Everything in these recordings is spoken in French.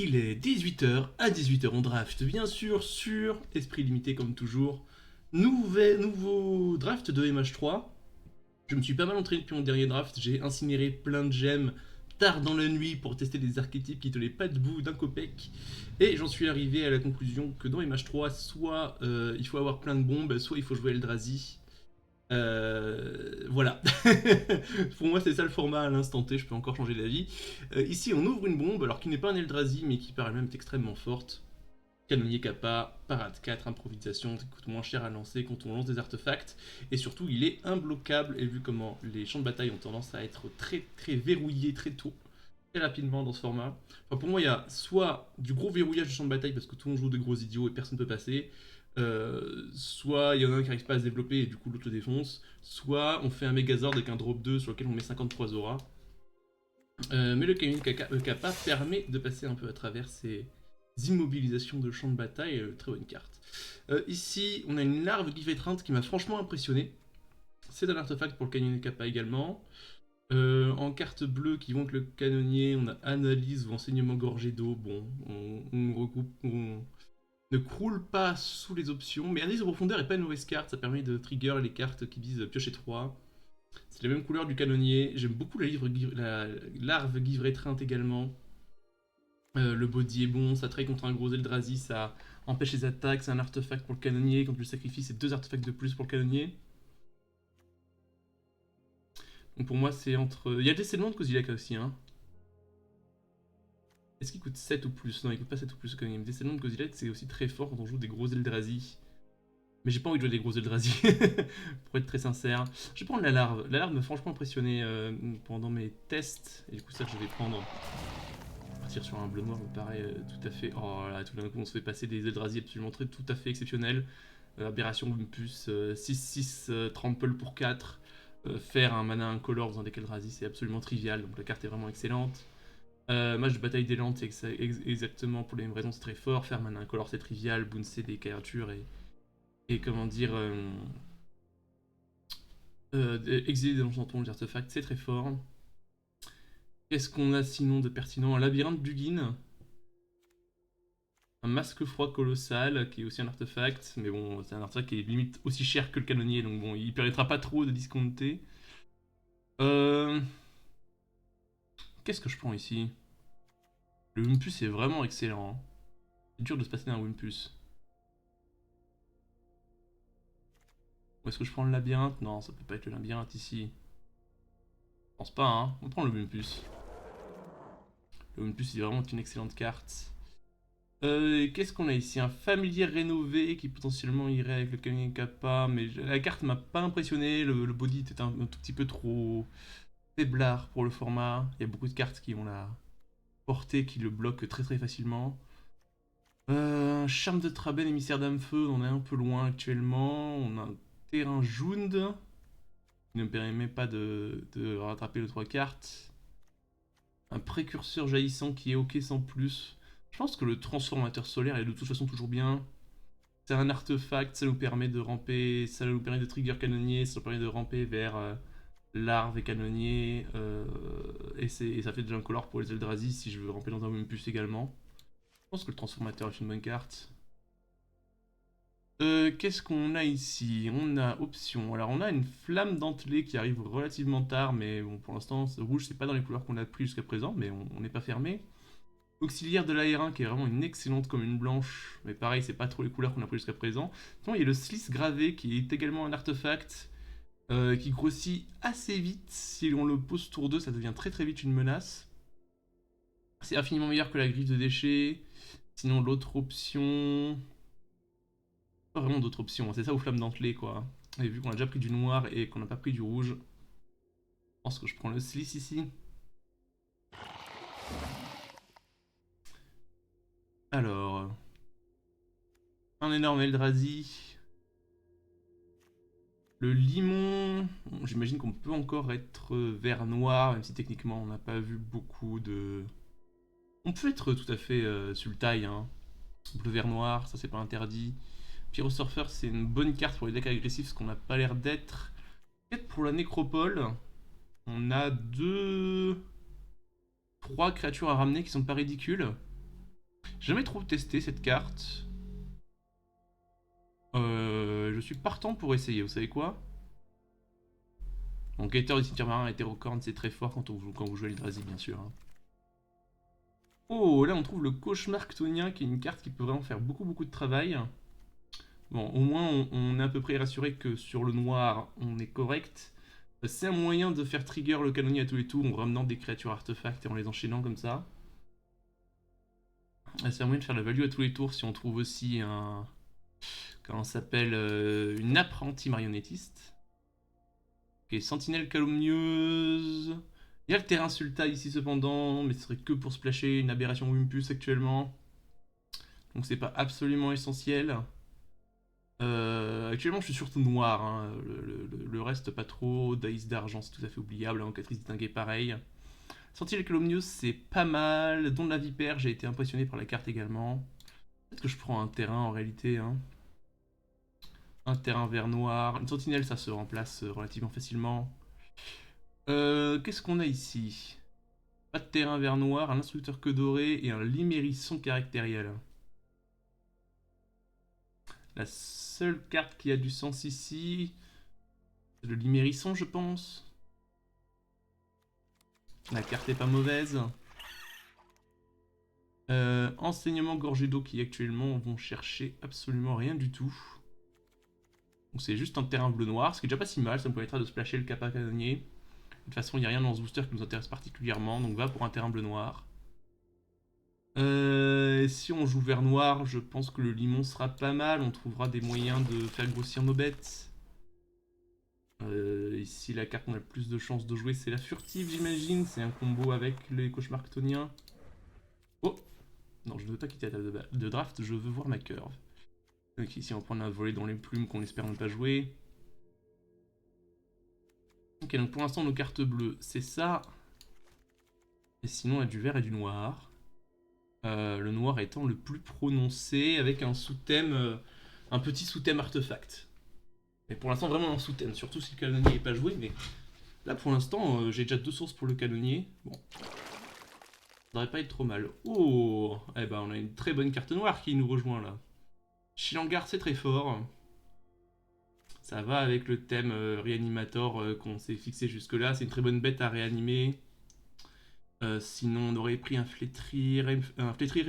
Il est 18 h. À 18 h, on draft, bien sûr, sur Esprit Limité, comme toujours. Nouveau draft de MH3. Je me suis pas mal entraîné depuis mon dernier draft. J'ai incinéré plein de gemmes tard dans la nuit pour tester des archétypes qui tenaient pas debout d'un copec. Et j'en suis arrivé à la conclusion que dans MH3, soit il faut avoir plein de bombes, soit il faut jouer Eldrazi. Voilà. Pour moi, c'est ça le format à l'instant T. Je peux encore changer d'avis. Ici, on ouvre une bombe, alors qui n'est pas un Eldrazi, mais qui par elle-même est extrêmement forte. Canonnier Kappa, Parade 4, improvisation, ça coûte moins cher à lancer quand on lance des artefacts. Et surtout, il est imbloquable. Et vu comment les champs de bataille ont tendance à être très très verrouillés très tôt, très rapidement dans ce format. Enfin, pour moi, il y a soit du gros verrouillage du champ de bataille parce que tout le monde joue de gros idiots et personne ne peut passer. Soit il y en a un qui n'arrive pas à se développer et du coup l'autre le défonce. Soit on fait un Megazord avec un drop 2 sur lequel on met 53 auras. Mais le Canyon Kappa permet de passer un peu à travers ces immobilisations de champ de bataille. Très bonne carte. Ici, on a une larve Gifetrinte qui m'a franchement impressionné. C'est un artefact pour le Canyon Kappa également. En carte bleue qui vont avec le canonnier, on a analyse ou enseignement gorgé d'eau. Bon, on regroupe, on ne croule pas sous les options, mais analyse de profondeur est pas une mauvaise carte, ça permet de trigger les cartes qui visent piocher 3. C'est la même couleur du canonnier. J'aime beaucoup la larve Givre étreinte également. Le body est bon, ça trade contre un gros Eldrazi, ça empêche les attaques, c'est un artefact pour le canonnier. Quand tu le sacrifies, c'est 2 artefacts de plus pour le canonnier. Donc pour moi, c'est entre. Il y a le décèlement de Kozilek aussi, hein. Est-ce qu'il coûte 7 ou plus? Non, il coûte pas 7 ou plus quand même. Décèlement de Kozilek, c'est aussi très fort quand on joue des gros Eldrazi. Mais j'ai pas envie de jouer des gros Eldrazi, pour être très sincère. Je vais prendre la larve. La larve m'a franchement impressionné pendant mes tests. Et du coup, ça, je vais prendre. Partir sur un bleu noir me paraît tout à fait. Oh là, tout d'un coup, on se fait passer des Eldrazi absolument tout à fait exceptionnels. Aberration Bumpus, 6-6 trample pour 4. Faire un mana incolore dans un deck Eldrazi, c'est absolument trivial. Donc la carte est vraiment excellente. Match de bataille d'Élante, c'est exactement pour les mêmes raisons, c'est très fort. Faire mana incolore, c'est trivial. Bouncer des créatures et comment dire. Exiler des enchantements, des artefacts, c'est très fort. Qu'est-ce qu'on a sinon de pertinent? Un labyrinthe Dugin. Un masque froid colossal, qui est aussi un artefact. Mais bon, c'est un artefact qui est limite aussi cher que le canonnier, donc bon, il permettra pas trop de discompter. Euh... Qu'est-ce que je prends ici? Le Wimpus est vraiment excellent, hein. C'est dur de se passer d'un Wimpus. Ou est-ce que je prends le labyrinthe? Non, ça peut pas être le labyrinthe ici. Je pense pas, hein. On prend le Wimpus. Le Wimpus est vraiment une excellente carte. Qu'est-ce qu'on a ici? Un familier rénové qui potentiellement irait avec le Canyon Kappa, mais la carte m'a pas impressionné. Le body était un tout petit peu trop faiblard pour le format. Il y a beaucoup de cartes qui ont la portée qui le bloquent très très facilement. Charme de Traben, émissaire d'âme-feu, on est un peu loin actuellement. On a un terrain Jund qui ne me permet pas de rattraper les 3 cartes. Un précurseur jaillissant qui est ok sans plus. Je pense que le transformateur solaire est de toute façon toujours bien. C'est un artefact, ça nous permet de ramper, ça nous permet de trigger canonnier, ça nous permet de ramper vers larve et canonnier. Et ça fait déjà un color pour les Eldrazi si je veux ramper dans un Wimpus également. Je pense que le transformateur est une bonne carte. Qu'est-ce qu'on a ici? On a option. Alors on a une flamme dentelée qui arrive relativement tard, mais bon pour l'instant rouge c'est pas dans les couleurs qu'on a pris jusqu'à présent, mais on n'est pas fermé. Auxiliaire de l'AR1 qui est vraiment une excellente commune blanche, mais pareil c'est pas trop les couleurs qu'on a pris jusqu'à présent. Sinon il y a le Slice gravé qui est également un artefact qui grossit assez vite. Si on le pose tour 2 ça devient très très vite une menace. C'est infiniment meilleur que la griffe de déchets. Sinon l'autre option... Pas vraiment d'autres options, c'est ça aux flammes dentelées quoi. Et vu qu'on a déjà pris du noir et qu'on n'a pas pris du rouge, je pense que je prends le Slice ici. Alors... Un énorme Eldrazi. Le limon, j'imagine qu'on peut encore être vert noir, même si techniquement on n'a pas vu beaucoup de... On peut être tout à fait sultai, hein. Bleu vert noir, ça c'est pas interdit. Pyrosurfer c'est une bonne carte pour les decks agressifs, ce qu'on n'a pas l'air d'être. Peut-être pour la nécropole, on a 3 créatures à ramener qui sont pas ridicules. J'ai jamais trop testé cette carte. Je suis partant pour essayer, vous savez quoi? Donc, Gator du cimetière marin hétérocorne, c'est très fort quand vous jouez l'Yggdrasil, bien sûr. Hein. Oh, là on trouve le cauchemar chtonien, qui est une carte qui peut vraiment faire beaucoup de travail. Bon, au moins on est à peu près rassuré que sur le noir, on est correct. C'est un moyen de faire trigger le canonnier à tous les tours en ramenant des créatures artefacts et en les enchaînant comme ça. C'est un moyen de faire la value à tous les tours si on trouve aussi un... Comment ça s'appelle une apprentie marionnettiste. Ok, sentinelle calomnieuse. Il y a le terrain sulta ici cependant, mais ce serait que pour splasher une aberration Wimpus actuellement. Donc c'est pas absolument essentiel. Actuellement je suis surtout noir, hein. Le reste pas trop. Daïs d'argent c'est tout à fait oubliable, hein. Catrice distinguée pareil. Sentinelle calomnieuse c'est pas mal. Don de la vipère, j'ai été impressionné par la carte également. Peut-être que je prends un terrain en réalité. Hein. Un terrain vert noir. Une sentinelle ça se remplace relativement facilement. Qu'est-ce qu'on a ici? Pas de terrain vert noir, un instructeur que doré et un limérisson caractériel. La seule carte qui a du sens ici, c'est le limérisson, je pense. La carte est pas mauvaise. Enseignement gorgé d'eau qui actuellement vont chercher absolument rien du tout. Donc c'est juste un terrain bleu-noir, ce qui est déjà pas si mal, ça me permettra de splasher le Kappa canonnier. De toute façon, il n'y a rien dans ce booster qui nous intéresse particulièrement, donc va pour un terrain bleu-noir. Si on joue vert noir, je pense que le limon sera pas mal. On trouvera des moyens de faire grossir nos bêtes. Ici, la carte qu'on a le plus de chances de jouer, c'est la furtive, j'imagine. C'est un combo avec les cauchemars chthoniens. Oh! Non, je ne veux pas quitter la table de draft, je veux voir ma curve. Donc ici, on prend un volet dans les plumes qu'on espère ne pas jouer. Ok, donc pour l'instant, nos cartes bleues, c'est ça. Et sinon, on a du vert et du noir. Le noir étant le plus prononcé, avec un sous-thème, un petit sous-thème artefact. Mais pour l'instant, vraiment un sous-thème, surtout si le canonnier n'est pas joué. Mais là, pour l'instant, j'ai déjà 2 sources pour le canonnier. Bon, ça devrait pas être trop mal. Oh, eh ben, on a une très bonne carte noire qui nous rejoint là. Shilangar, c'est très fort. Ça va avec le thème réanimator qu'on s'est fixé jusque-là. C'est une très bonne bête à réanimer. Sinon, on aurait pris un flétrir et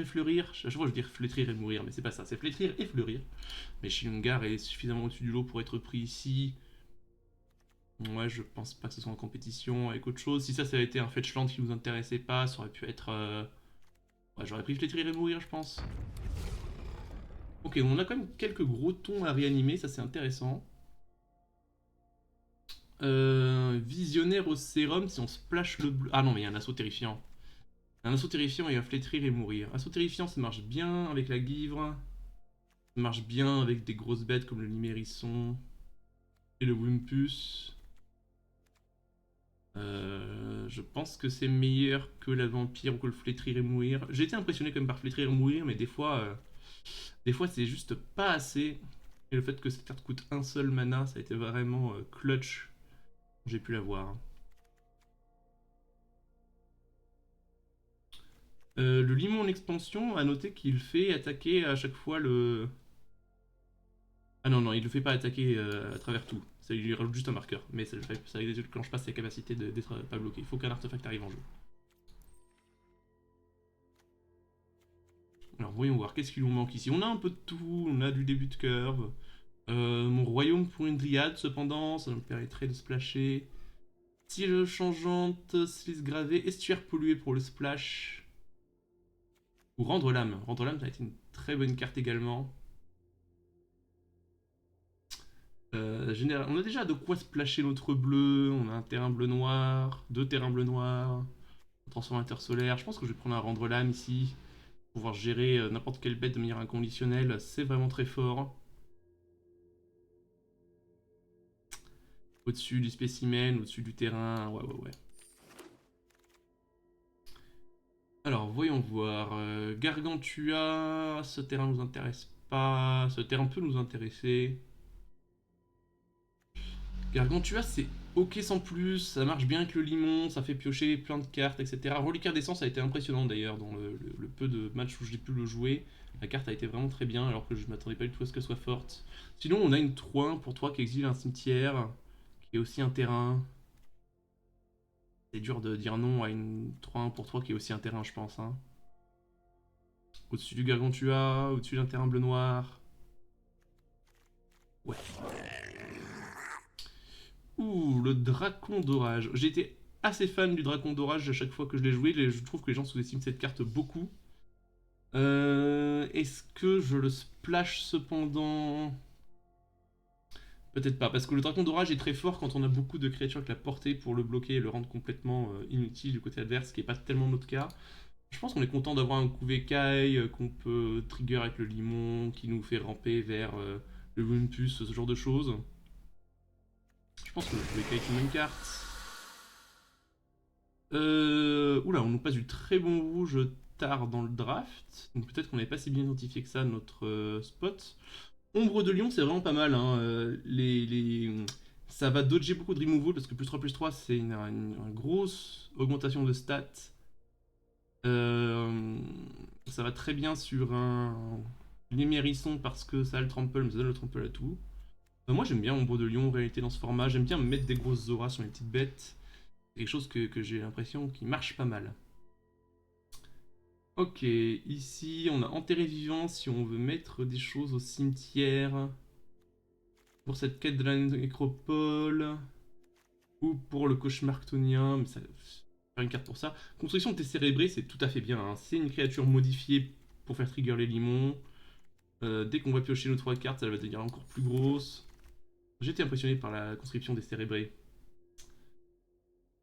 fleurir. Je vois, je veux dire flétrir et mourir, mais c'est pas ça, c'est flétrir et fleurir. Mais Shilungar est suffisamment au-dessus du lot pour être pris ici. Ouais, je pense pas que ce soit en compétition avec autre chose. Si ça avait été un fetchland qui nous intéressait pas, ça aurait pu être. Ouais, j'aurais pris flétrir et mourir, je pense. Ok, on a quand même quelques gros tons à réanimer, ça c'est intéressant. Visionnaire au sérum, si on splash le bleu. Ah non, mais il y a un assaut terrifiant. Un assaut terrifiant et un flétrir et mourir. Assaut terrifiant, ça marche bien avec la guivre. Ça marche bien avec des grosses bêtes comme le limérisson et le wimpus. Je pense que c'est meilleur que la vampire ou que le flétrir et mourir. J'ai été impressionné quand même par flétrir et mourir, mais des fois c'est juste pas assez. Et le fait que cette carte coûte un seul mana, ça a été vraiment clutch. J'ai pu l'avoir. Le limon en expansion, a noté qu'il fait attaquer à chaque fois le... Ah non, non, il le fait pas attaquer à travers tout. Ça lui rajoute juste un marqueur. Mais ça ne déclenche pas ses capacités d'être pas bloqué. Il faut qu'un artefact arrive en jeu. Alors voyons voir, qu'est-ce qu'il nous manque ici? On a un peu de tout, on a du début de curve. Mon royaume pour une dryade, cependant, ça nous permettrait de splasher. Tige changeante, slice gravée, estuaire pollué pour le splash. Ou rendre l'âme. Rendre l'âme, ça a été une très bonne carte également. On a déjà de quoi splasher notre bleu. On a un terrain bleu-noir, 2 terrains bleu-noir, un transformateur solaire. Je pense que je vais prendre un rendre l'âme ici. Pouvoir gérer n'importe quelle bête de manière inconditionnelle, c'est vraiment très fort. Au-dessus du spécimen, au-dessus du terrain, ouais. Alors, voyons voir. Gargantua, ce terrain nous intéresse pas. Ce terrain peut nous intéresser. Gargantua, c'est Ok sans plus, ça marche bien avec le limon, ça fait piocher plein de cartes, etc. Reliquaire d'essence a été impressionnant d'ailleurs dans le peu de matchs où j'ai pu le jouer. La carte a été vraiment très bien alors que je m'attendais pas du tout à ce qu'elle soit forte. Sinon on a une 3-1 pour 3 qui exile un cimetière, qui est aussi un terrain. C'est dur de dire non à une 3-1 pour 3 qui est aussi un terrain je pense. Hein. Au-dessus du Gargantua, au-dessus d'un terrain bleu-noir. Ouais. Ouh, le Dracon d'Orage. J'ai été assez fan du Dracon d'Orage à chaque fois que je l'ai joué. Je trouve que les gens sous-estiment cette carte beaucoup. Est-ce que je le splash cependant? Peut-être pas, parce que le Dracon d'Orage est très fort quand on a beaucoup de créatures avec la portée pour le bloquer et le rendre complètement inutile du côté adverse, ce qui n'est pas tellement notre cas. Je pense qu'on est content d'avoir un Kuvekai qu'on peut trigger avec le limon, qui nous fait ramper vers le Wimpus, ce genre de choses. Je pense que le Kuvekai est une bonne carte. Oula, on nous passe du très bon rouge tard dans le draft. Donc peut-être qu'on n'avait pas si bien identifié que ça notre spot. Ombre de Lion, c'est vraiment pas mal. Hein. Ça va dodger beaucoup de removal parce que plus 3, c'est une grosse augmentation de stats. Ça va très bien sur un Lémérisson parce que ça a le trample, mais ça donne le trample à tout. Moi j'aime bien Ombre de Lion en réalité dans ce format. J'aime bien mettre des grosses auras sur les petites bêtes. C'est quelque chose que j'ai l'impression qui marche pas mal. Ok, ici on a enterré vivant si on veut mettre des choses au cimetière. Pour cette quête de la nécropole. Ou pour le cauchemartonien, mais ça faire une carte pour ça. Construction de tes cérébrés, c'est tout à fait bien. Hein. C'est une créature modifiée pour faire trigger les limons. Dès qu'on va piocher nos 3 cartes, elle va devenir encore plus grosse. J'ai été impressionné par la conscription des cérébrés.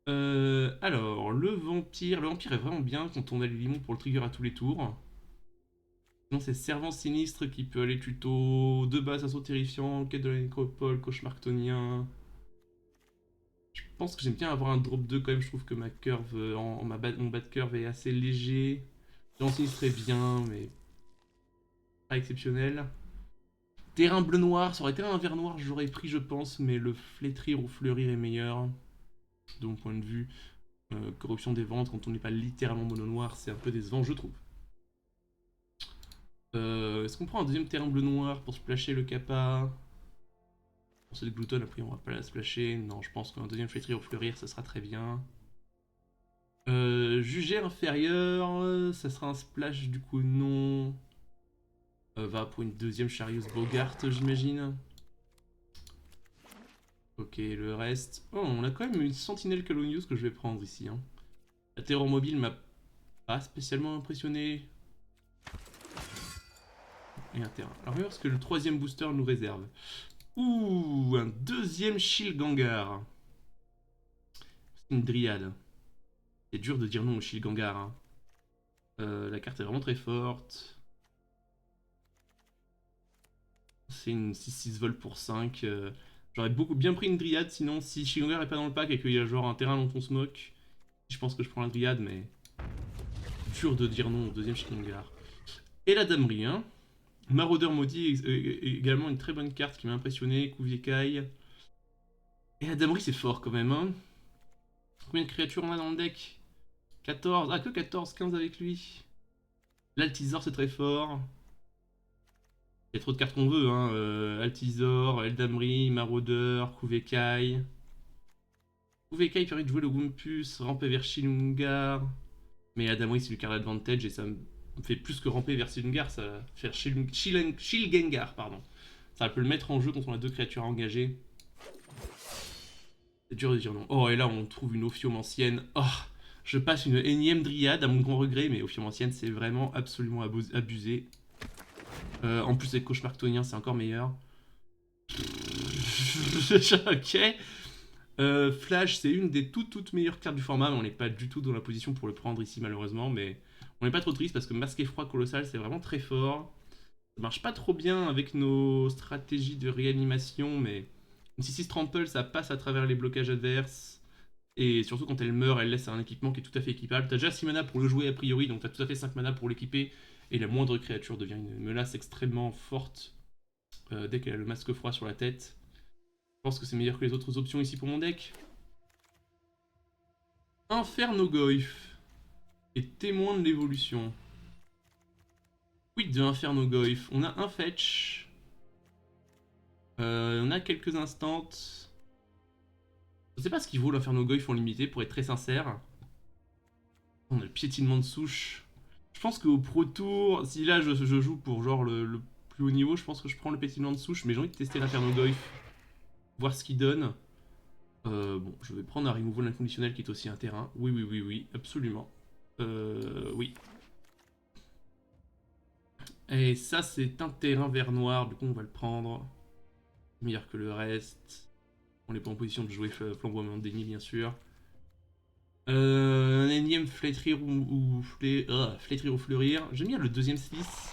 Alors, le vampire. Le vampire est vraiment bien quand on a les limons pour le trigger à tous les tours. Sinon, c'est Servant Sinistre qui peut aller tuto de base, assaut terrifiant, quête de la nécropole, cauchemartonien. Je pense que j'aime bien avoir un drop 2 quand même, je trouve que ma curve, mon bas de curve est assez léger. Servant Sinistre est bien, mais pas exceptionnel. Terrain bleu-noir, ça aurait été un vert noir, j'aurais pris je pense, mais le flétrir ou fleurir est meilleur. De mon point de vue, corruption des ventes, quand on n'est pas littéralement mono-noir, c'est un peu décevant, je trouve. Est-ce qu'on prend un deuxième terrain bleu-noir pour splasher le kappa? Pour cette gloutonne, après on va pas la splasher. Non, je pense qu'un deuxième flétrir ou fleurir, ça sera très bien. Juger inférieur, ça sera un splash du coup non. Va pour une deuxième Charius Bogart, j'imagine. Ok, le reste. Oh, on a quand même une sentinelle Calonius que je vais prendre ici. Hein. La terreur mobile m'a pas spécialement impressionné. Et un terrain. Alors, regarde ce que le troisième booster nous réserve. Ouh, un deuxième Shield Gangar. C'est une dryade. C'est dur de dire non au Shield Gangar. Hein. La carte est vraiment très forte. C'est une 6-6 vol pour 5. J'aurais beaucoup bien pris une dryade sinon si Shigangar est pas dans le pack et qu'il y a genre un terrain dont on smoke. Je pense que je prends la dryade mais dur de dire non au deuxième Shigangar. Et la damerie, hein. Maraudeur maudit est également une très bonne carte qui m'a impressionné. Kuviekai. Et la damerie c'est fort quand même, hein. Combien de créatures on a dans le deck? 14. Ah que 14, 15 avec lui. L'Altizor c'est très fort. Il y a trop de cartes qu'on veut, hein. Altisor, Eldamri, Maraudeur, Kuviekai. Kuviekai permet de jouer le Wumpus, ramper vers Shilungar. Mais Adamri c'est du card advantage et ça me fait plus que ramper vers Shilungar, ça va faire Shilgengar, pardon. Ça peut le mettre en jeu quand on a deux créatures à engager. C'est dur de dire non. Oh, et là on trouve une Ophiomancienne. Oh, je passe une énième dryade à mon grand regret, mais Ophiomancienne c'est vraiment absolument abusé. En plus avec Cauchemartonien c'est encore meilleur. Ok. Flash, c'est une des toutes meilleures cartes du format, mais on n'est pas du tout dans la position pour le prendre ici malheureusement, mais on n'est pas trop triste parce que Masque Froid Colossal c'est vraiment très fort. Ça marche pas trop bien avec nos stratégies de réanimation, mais une 6-6 Trample ça passe à travers les blocages adverses, et surtout quand elle meurt, elle laisse un équipement qui est tout à fait équipable. T'as déjà 6 mana pour le jouer a priori, donc t'as tout à fait 5 mana pour l'équiper, et la moindre créature devient une menace extrêmement forte dès qu'elle a le Masque Froid sur la tête. pense que c'est meilleur que les autres options ici pour mon deck. Infernogoyf est témoin de l'évolution. Quid de Infernogoyf? On a un fetch. On a quelques instants. Je sais pas ce qu'il vaut l'Infernogoyf en limité, pour être très sincère. On a le piétinement de souche. Je pense qu'au Pro Tour, si là je joue pour genre le plus haut niveau, je pense que je prends le piétinement de souche, mais j'ai envie de tester l'Infernogoyf. Voir ce qu'il donne. Bon, je vais prendre un removal inconditionnel qui est aussi un terrain. Oui, oui, oui, oui, absolument. Oui. Et ça, c'est un terrain vert noir, du coup, on va le prendre. Meilleur que le reste. On n'est pas en position de jouer flamboiement de déni, bien sûr. Un énième flétrir flétrir ou fleurir. J'aime bien le deuxième slice.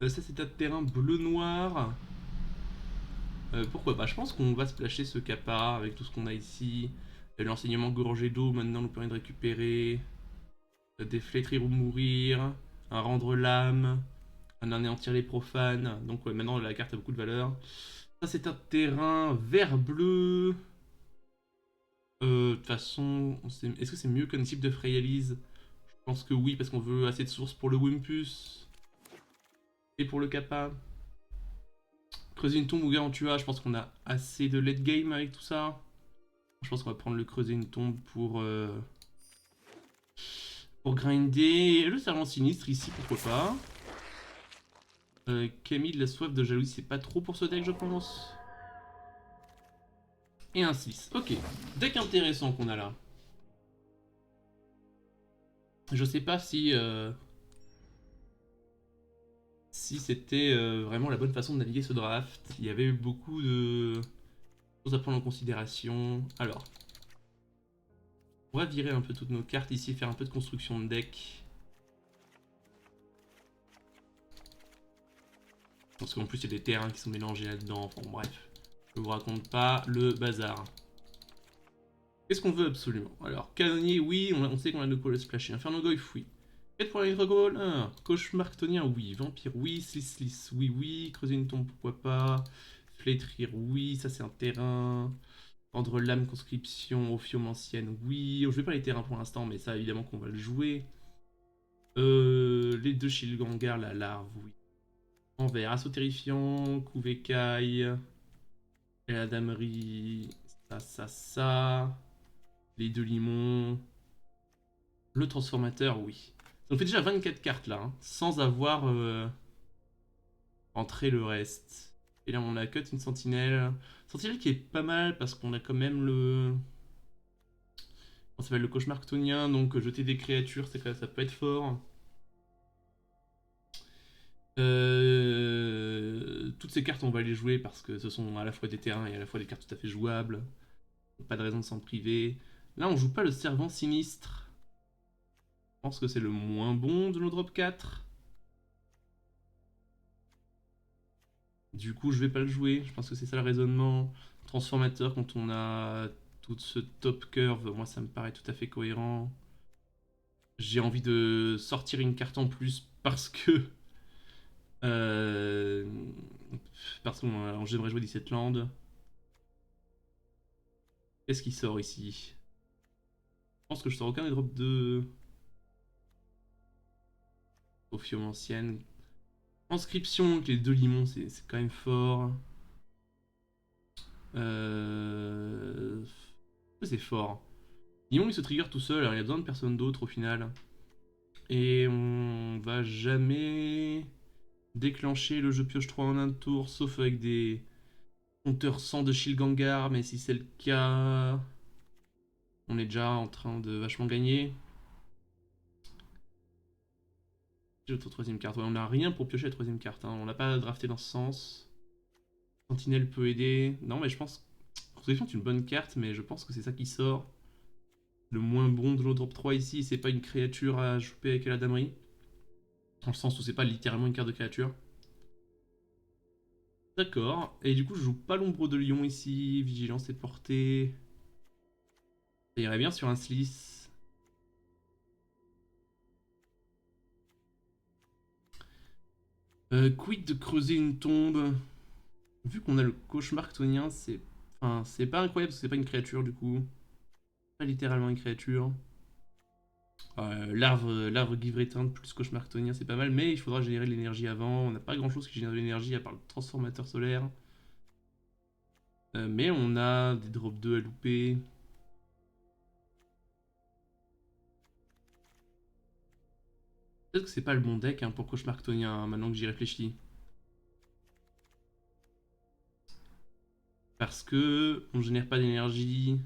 Ça, c'est un terrain bleu-noir. Pourquoi pas? Je pense qu'on va splasher ce Kappa avec tout ce qu'on a ici. L'enseignement gorgé d'eau maintenant nous permet de récupérer des flétrir ou mourir, un rendre l'âme, un anéantir les profanes. Donc ouais, maintenant la carte a beaucoup de valeur. Ça c'est un terrain vert-bleu. De toute façon, est-ce que c'est mieux qu'un type de Freyalis? Je pense que oui, parce qu'on veut assez de sources pour le Wimpus et pour le Kappa. Creuser une tombe ou Garantua, je pense qu'on a assez de late game avec tout ça. Je pense qu'on va prendre le creuser une tombe pour grinder. Le serment sinistre ici, pourquoi pas. Camille, la soif de jalousie, c'est pas trop pour ce deck, je pense. Et un 6. Ok. Deck intéressant qu'on a là. Je sais pas si c'était vraiment la bonne façon de naviguer ce draft. Il y avait eu beaucoup de choses à prendre en considération. Alors, on va virer un peu toutes nos cartes ici, faire un peu de construction de deck. Parce qu'en plus, il y a des terrains qui sont mélangés là-dedans. Enfin, bref, je vous raconte pas le bazar. Qu'est-ce qu'on veut absolument? Alors, canonnier, oui, on sait qu'on a de quoi le splasher. Infernogoyf, oui. 4 pour l'électrocoball, 1. Cauchemar chtonien, oui. Vampire, oui. Slice, oui, oui. Creuser une tombe, pourquoi pas. Flétrir, oui. Ça, c'est un terrain. Rendre l'âme, conscription, ophium ancienne, oui. Je vais pas les terrains pour l'instant, mais ça, évidemment qu'on va le jouer. Les deux Shilgangar, la larve, oui. Envers, assaut terrifiant, Kouvekai. Et la damerie. Ça. Les deux limons. Le transformateur, oui. On fait déjà 24 cartes là, hein, sans avoir entré le reste. Et là, on a cut une sentinelle. Sentinelle qui est pas mal parce qu'on a quand même le. On s'appelle le cauchemar chtonien, donc jeter des créatures, ça peut être fort. Toutes ces cartes, on va les jouer parce que ce sont à la fois des terrains et à la fois des cartes tout à fait jouables. Pas de raison de s'en priver. Là, on joue pas le servant sinistre. Je pense que c'est le moins bon de nos drop 4. Du coup, je vais pas le jouer. Je pense que c'est ça le raisonnement. Transformateur, quand on a tout ce top curve, moi ça me paraît tout à fait cohérent. J'ai envie de sortir une carte en plus parce que. Euh, parce que j'aimerais jouer 17 land. Qu'est-ce qui sort ici? Je pense que je sors aucun des drops de. Ophium ancienne. Inscription avec les deux limons, c'est quand même fort. Euh... C'est fort. Limon il se trigger tout seul, alors il a besoin de personne d'autre au final. Et on va jamais déclencher le jeu pioche 3 en un tour, sauf avec des compteurs 100 de Shilgangar, mais si c'est le cas, on est déjà en train de vachement gagner. J'ai notre troisième carte, ouais, on n'a rien pour piocher la troisième carte, hein. On n'a pas drafté dans ce sens. Sentinelle peut aider. Non mais je pense... Protection est une bonne carte, mais je pense que c'est ça qui sort. Le moins bon de nos drop 3 ici, c'est pas une créature à jouer avec la damerie. Dans le sens où c'est pas littéralement une carte de créature. D'accord, et du coup je joue pas l'ombre de lion ici, vigilance est portée. Ça irait bien sur un slice. Quid de creuser une tombe? Vu qu'on a le cauchemar chtonien, c'est... Enfin, c'est pas incroyable parce que c'est pas une créature du coup. Pas littéralement une créature. L'arbre Give Return plus cauchemar chtonien, c'est pas mal, mais il faudra générer de l'énergie avant. On n'a pas grand chose qui génère de l'énergie à part le transformateur solaire. Mais on a des drop 2 à louper. Peut-être que c'est pas le bon deck hein, pour cauchemar chtonien, hein, maintenant que j'y réfléchis. Parce que on génère pas d'énergie.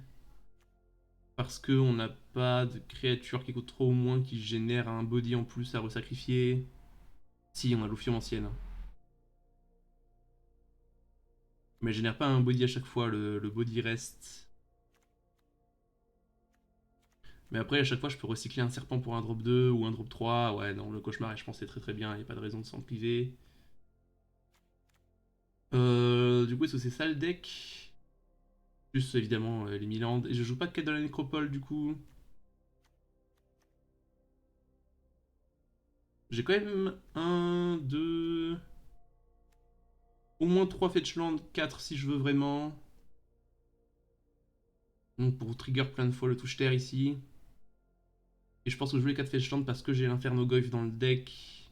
Parce que on n'a pas de créature qui coûte trop ou moins qui génère un body en plus à resacrifier. Si, on a l'Ophium ancienne. Mais elle génère pas un body à chaque fois, le body reste. Mais après, à chaque fois, je peux recycler un serpent pour un drop 2 ou un drop 3. Ouais, non, le cauchemar, je pense, c'est très très bien, il n'y a pas de raison de s'en priver. Du coup, est-ce que c'est ça le deck? Plus évidemment les Milandes. Et je joue pas de quête de la nécropole du coup. J'ai quand même un, 2, au moins 3 fetchland, 4 si je veux vraiment. Donc pour trigger plein de fois le touche-terre ici. Et je pense que je joue les 4 fetchland parce que j'ai l'Inferno Goyf dans le deck.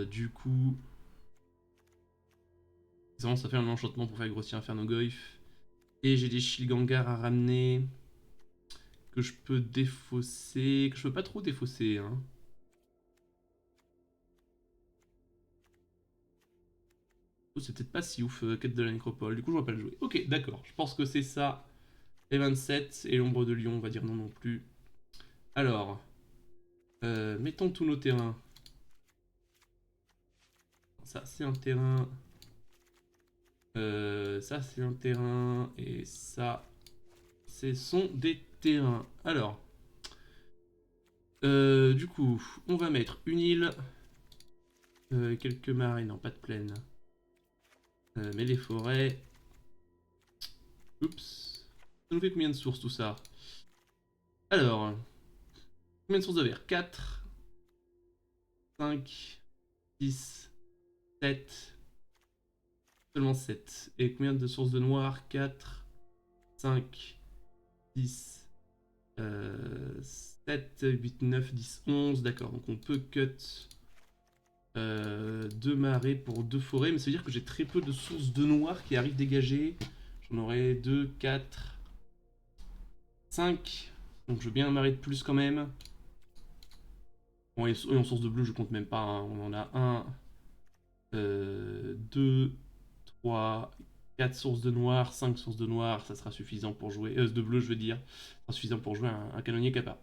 Du coup... ça fait un enchantement pour faire grossir Inferno Goyf. Et j'ai des Shilgangar à ramener. Que je peux défausser. Que je peux pas trop défausser. Hein. C'est peut-être pas si ouf, quête de la nécropole. Du coup, je vais pas le jouer. Ok, d'accord. Je pense que c'est ça. Les 27 et l'ombre de Lion, on va dire non non plus. Alors, mettons tous nos terrains. Ça, c'est un terrain. Ça, c'est un terrain. Et ça, ce sont des terrains. Alors, du coup, on va mettre une île. Quelques marais, non, pas de plaine. Mais les forêts. Oups. Ça nous fait combien de sources tout ça? Alors, combien de sources de verre? 4, 5, 6, 7. Seulement 7. Et combien de sources de noir? 4, 5, 10, 7, 8, 9, 10, 11. D'accord, donc on peut cut 2 marais pour 2 forêts. Mais ça veut dire que j'ai très peu de sources de noir qui arrivent dégagées. J'en aurai 2, 4, 5. Donc je veux bien un marais de plus quand même. Bon, et en source de bleu, je compte même pas. Hein. On en a 1, 2, 3, 4 sources de noir, 5 sources de noir, ça sera suffisant pour jouer. De bleu, je veux dire. Ça sera suffisant pour jouer un canonnier kappa.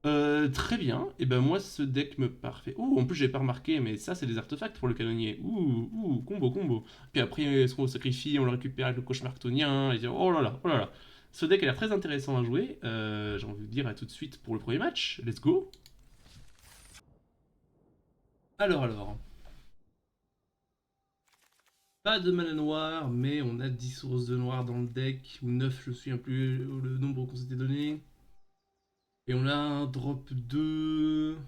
Très bien, et ben moi ce deck me parfait. Ouh, en plus j'ai pas remarqué, mais ça c'est des artefacts pour le canonnier. Ouh, combo, combo. Puis après, est-ce qu'on le sacrifie, on le récupère avec le cauchemar chtonien, et dire oh là là, oh là là. Ce deck a l'air très intéressant à jouer. J'ai envie de dire à tout de suite pour le premier match. Let's go. Alors. Pas de mana noire, mais on a 10 sources de noir dans le deck, ou 9, je suis un plus le nombre qu'on s'était donné. Et on a un drop 2.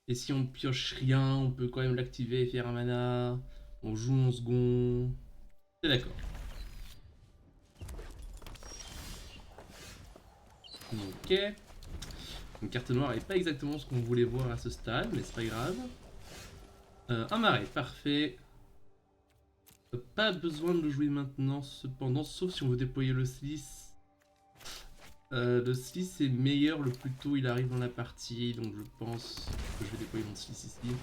Et si on pioche rien, on peut quand même l'activer et faire un mana. On joue en second. C'est d'accord. Ok. Une carte noire n'est pas exactement ce qu'on voulait voir à ce stade, mais c'est pas grave. Un marais, parfait. Pas besoin de le jouer maintenant, cependant, sauf si on veut déployer le slice. Le slice est meilleur le plus tôt il arrive dans la partie, donc je pense que je vais déployer mon slice ici.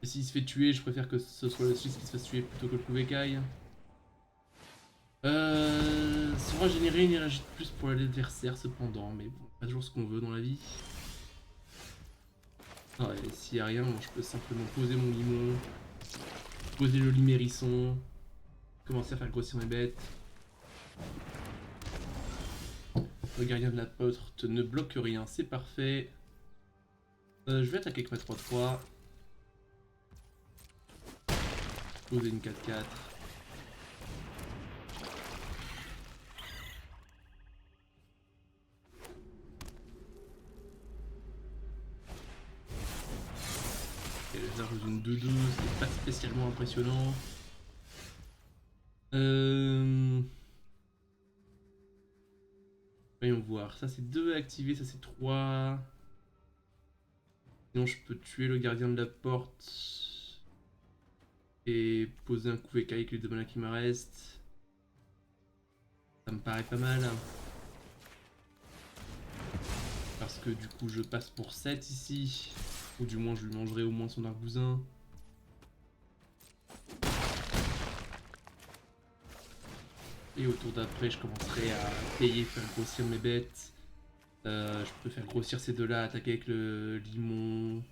Et s'il se fait tuer, je préfère que ce soit le slice qui se fasse tuer plutôt que le Kuvekai. Ça va générer une énergie de plus pour l'adversaire cependant, mais bon, pas toujours ce qu'on veut dans la vie. Ah, et s'il n'y a rien, moi, je peux simplement poser mon limon, poser le limérisson, commencer à faire grossir mes bêtes. Le gardien de la porte ne bloque rien, c'est parfait. Je vais attaquer avec ma 3-3. Poser une 4-4. chose une 2-2, c'est pas spécialement impressionnant. Voyons voir, ça c'est 2 à activer, ça c'est 3. Sinon je peux tuer le gardien de la porte et poser un coup avec les 2 manas qui me restent. Ça me paraît pas mal. Parce que du coup je passe pour 7 ici. Ou du moins je lui mangerai au moins son argousin. Et au tour d'après je commencerai à payer, faire grossir mes bêtes. Je peux faire grossir ces deux-là, attaquer avec le limon.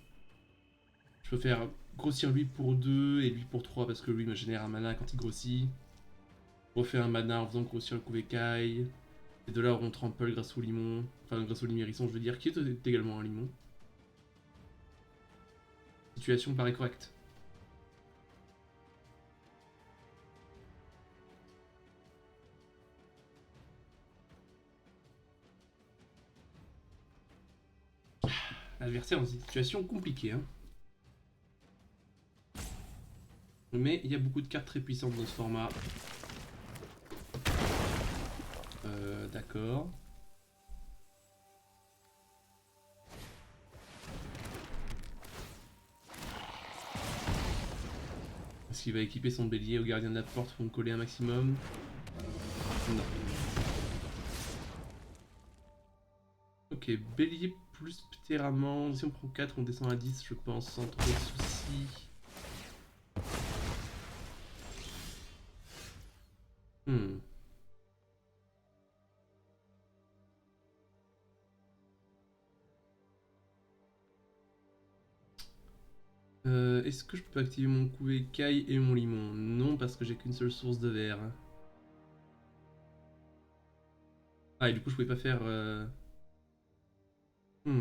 Je peux faire grossir lui pour 2 et lui pour 3 parce que lui me génère un mana quand il grossit. Refaire un mana en faisant grossir le Kuvekai. Ces deux-là auront trample grâce au limon. Enfin grâce au limérisson je veux dire, qui est également un limon. Situation paraît correcte. L'adversaire dans une situation compliquée. Hein. Mais il y a beaucoup de cartes très puissantes dans ce format. D'accord. Est-ce qu'il va équiper son bélier au gardien de la porte pour me coller un maximum? Non. Ok, bélier plus ptéramande. Si on prend 4, on descend à 10, je pense, sans trop de soucis. Est-ce que je peux activer mon Kuvekai et mon limon? Non, parce que j'ai qu'une seule source de verre. Ah, et du coup, je pouvais pas faire... Ce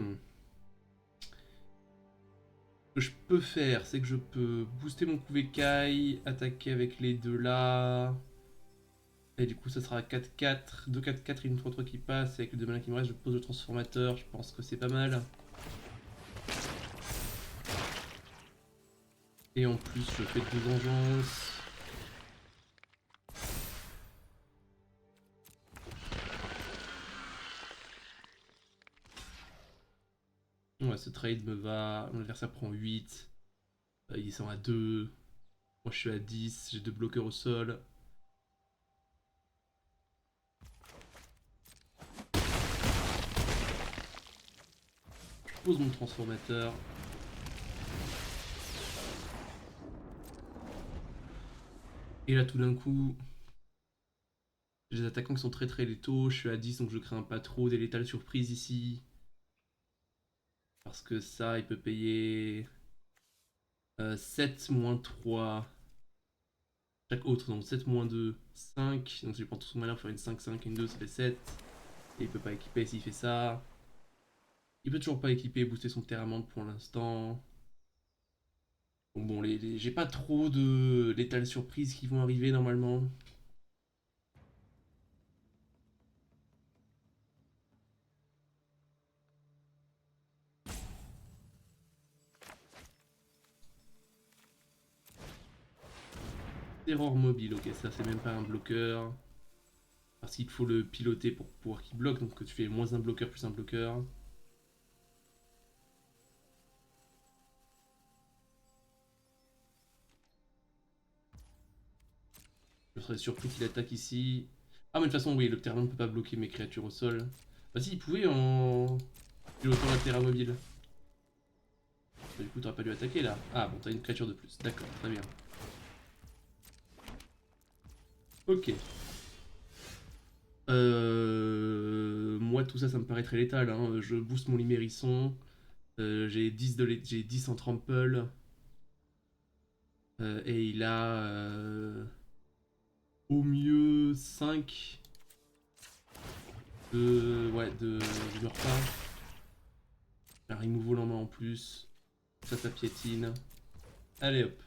que je peux faire, c'est que je peux booster mon Kuvekai, attaquer avec les deux là... Et du coup, ça sera 4-4, 2-4-4 et une 3-3 qui passe. Et avec les deux mana qui me restent, je pose le transformateur. Je pense que c'est pas mal. Et en plus, je fais 2 vengeances. Ouais, ce trade me va. Mon adversaire prend 8. Il descend à 2. Moi, je suis à 10. J'ai 2 bloqueurs au sol. Je pose mon transformateur. Et là, tout d'un coup, j'ai des attaquants qui sont très très létaux. Je suis à 10, donc je crains pas trop des létales surprises ici. Parce que ça, il peut payer 7 moins 3. Chaque autre, donc 7 moins 2, 5. Donc je prends tout son malheur pour faire une 5-5, une 2, ça fait 7. Et il peut pas équiper s'il fait ça. Il peut toujours pas équiper et booster son Terramante pour l'instant. Donc bon, j'ai pas trop de létales surprises qui vont arriver normalement. Terror mobile, ok, ça c'est même pas un bloqueur. Parce qu'il faut le piloter pour pouvoir qu'il bloque, donc que tu fais moins un bloqueur plus un bloqueur. Je serais surpris qu'il attaque ici. Ah mais de toute façon oui, le terrain ne peut pas bloquer mes créatures au sol. Bah si, il pouvait en pilotant la terra mobile. Du coup t'aurais pas dû attaquer là. Ah bon, t'as une créature de plus, d'accord, très bien. Ok. Moi tout ça, ça me paraît très létal. Hein. Je booste mon limérisson. J'ai 10, j'ai 10 en trample. Et il a au mieux 5 de... Ouais, je meurs pas. Un removal en main en plus. Ça piétine. Allez hop.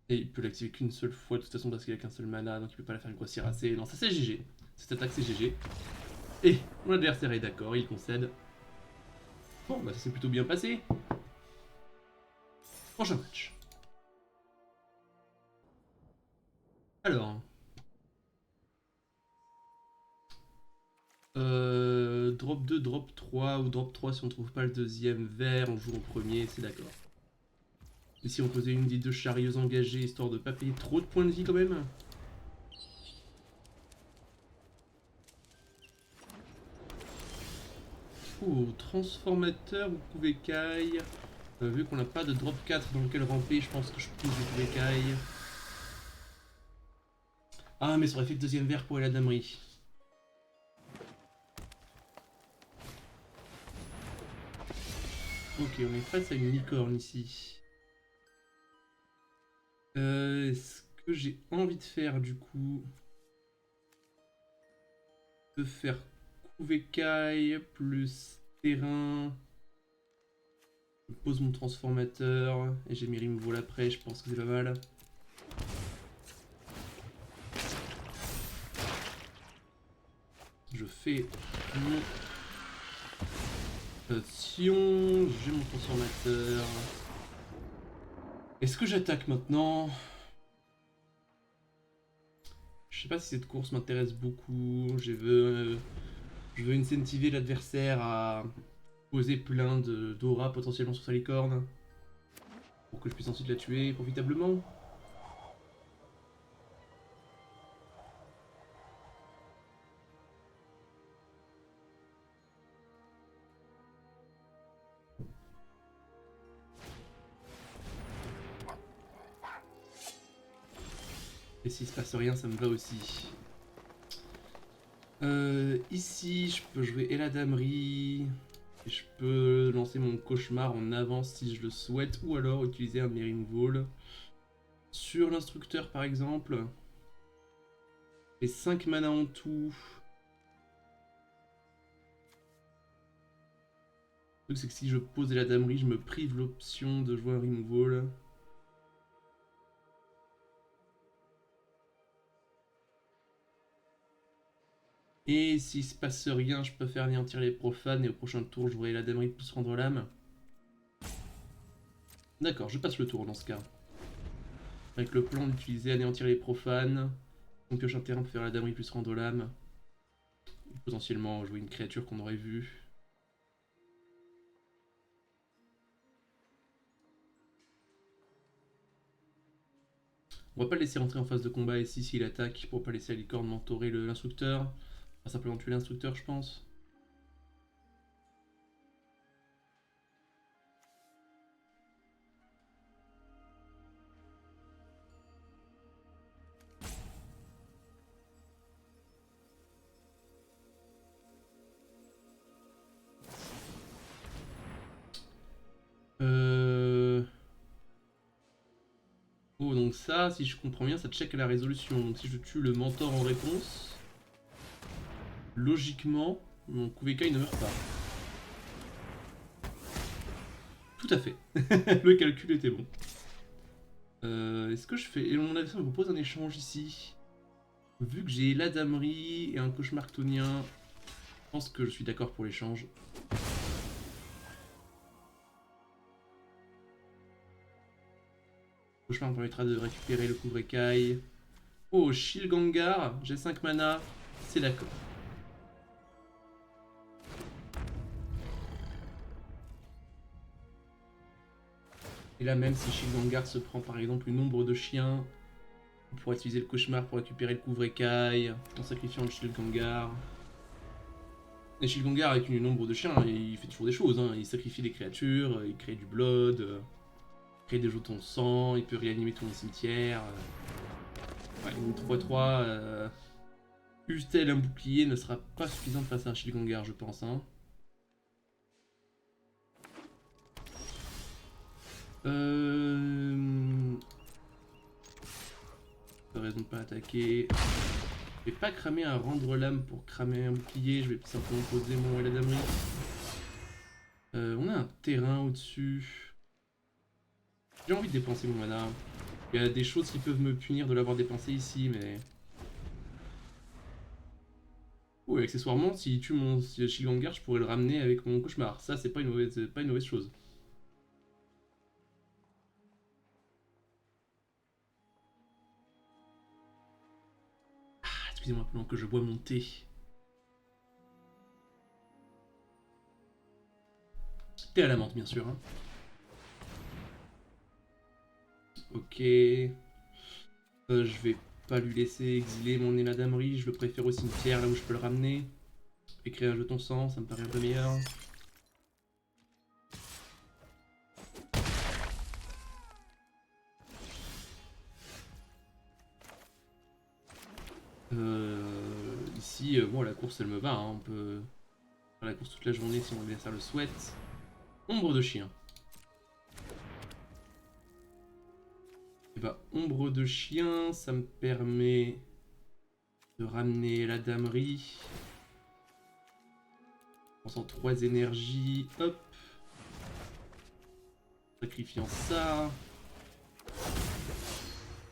Et il peut l'activer qu'une seule fois de toute façon parce qu'il a qu'un seul mana, donc il peut pas la faire grossir assez. Non, ça c'est GG. Cette attaque c'est GG. Et mon adversaire est d'accord, il concède. Bon, bah ça s'est plutôt bien passé. Prochain match. Alors. Drop 2, drop 3, ou drop 3 si on trouve pas le deuxième vert, on joue en premier, c'est d'accord. Et si on faisait une des deux chariots engagés, histoire de pas payer trop de points de vie quand même. Oh, transformateur ou Kuvekai. Vu qu'on n'a pas de drop 4 dans lequel ramper, je pense que je pousse le Kuvekai. Ah, mais ça aurait fait le deuxième vert pour la damerie. Ok, on est face à une licorne ici. Est-ce que j'ai envie de faire du coup de faire Kuvekai plus terrain. Je pose mon transformateur et j'ai mes removal après, je pense que c'est pas mal. Je fais mon Sion, j'ai mon transformateur. Est-ce que j'attaque maintenant? Je sais pas si cette course m'intéresse beaucoup. Je veux incentiver l'adversaire à poser plein d'aura potentiellement sur sa licorne. Pour que je puisse ensuite la tuer profitablement. Et s'il se passe rien, ça me va aussi. Ici, je peux jouer Eladamerie. Et je peux lancer mon cauchemar en avance si je le souhaite. Ou alors utiliser un Merim Wall. Sur l'instructeur par exemple. Et 5 mana en tout. Le truc c'est que si je pose Eladamerie, je me prive l'option de jouer un Removal. Et s'il se passe rien, je peux faire anéantir les profanes et au prochain tour, je jouerai la damerie plus rendre l'âme. D'accord, je passe le tour dans ce cas. Avec le plan d'utiliser anéantir les profanes, on pioche un terrain pour faire la damerie plus rendre l'âme. Potentiellement jouer une créature qu'on aurait vue. On va pas le laisser rentrer en phase de combat ici s'il attaque pour pas laisser la licorne mentorer l'instructeur. On va simplement tuer l'instructeur, je pense. Oh, donc ça, si je comprends bien, ça check la résolution. Donc si je tue le mentor en réponse, logiquement, mon Kuvekai ne meurt pas. Tout à fait. Le calcul était bon. Est-ce que je fais... Et mon adversaire me propose un échange ici. Vu que j'ai la damerie et un cauchemar chtonien, je pense que je suis d'accord pour l'échange. Cauchemar me permettra de récupérer le Kuvrekai. Oh, Shilgangar, j'ai 5 mana, c'est d'accord. Et là même si Shilgangar se prend par exemple une ombre de chien, on pourra utiliser le cauchemar pour récupérer le Kuvrekai en sacrifiant le Shilgangar. Et Shilgangar avec une ombre de chien, il fait toujours des choses, hein. Il sacrifie des créatures, il crée du blood, crée des jetons de sang, il peut réanimer tout le cimetière. Ouais, une 3-3, use-t-elle un bouclier ne sera pas suffisante face à un Shilgangar, je pense. Hein. Raison de pas attaquer. Je vais pas cramer un rendre l'âme pour cramer un bouclier, je vais simplement poser mon Eladamerie. On a un terrain au-dessus. J'ai envie de dépenser mon mana. Il y a des choses qui peuvent me punir de l'avoir dépensé ici, mais... Oui, accessoirement, s'il tue mon Shigangar, je pourrais le ramener avec mon cauchemar. Ça, c'est pas une mauvaise chose. Ah, excusez-moi, pendant que je bois mon thé. Thé à la menthe, bien sûr. Hein. Ok. Je vais pas lui laisser exiler mon Émadamerie. Je le préfère au cimetière, là où je peux le ramener. Et créer un jeton sang, ça me paraît un peu meilleur. Ici, bon, la course elle me va, hein. On peut faire la course toute la journée si mon adversaire le souhaite. Ombre de chien. Et bah, ombre de chien, ça me permet de ramener la damerie. En 3 énergies, hop. Sacrifiant ça.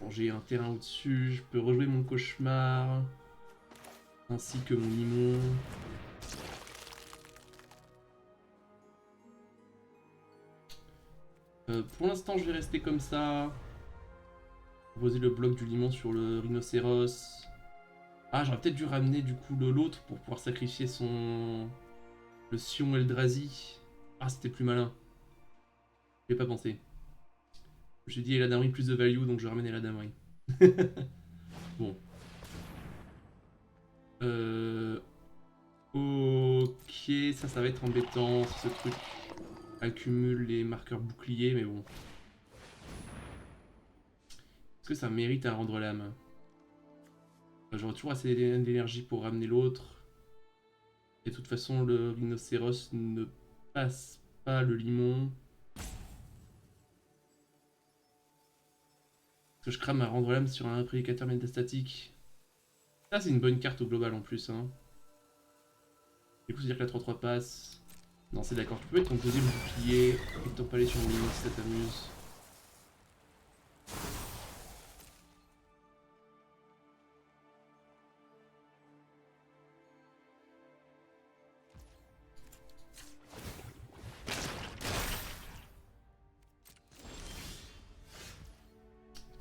Bon, j'ai un terrain au-dessus, je peux rejouer mon cauchemar. Ainsi que mon limon. Pour l'instant, je vais rester comme ça. Poser le bloc du limon sur le rhinocéros. Ah, j'aurais peut-être dû ramener du coup l'autre pour pouvoir sacrifier son... Le Sion Eldrazi. Ah, c'était plus malin. J'ai pas pensé. J'ai dit la damerie plus de value, donc je vais ramener la damerie. Bon. Ok, ça va être embêtant si ce truc accumule les marqueurs boucliers, mais bon. Est-ce que ça mérite un rendre l'âme? J'aurais toujours assez d'énergie pour ramener l'autre. Et de toute façon, le rhinocéros ne passe pas le limon. Parce que je crame à rendre l'âme sur un prédicateur métastatique. Ça, c'est une bonne carte au global en plus. Hein. Du coup, c'est-à-dire que la 3-3 passe. Non, c'est d'accord. Tu peux mettre ton deuxième bouclier et t'empaler sur mon limon si ça t'amuse.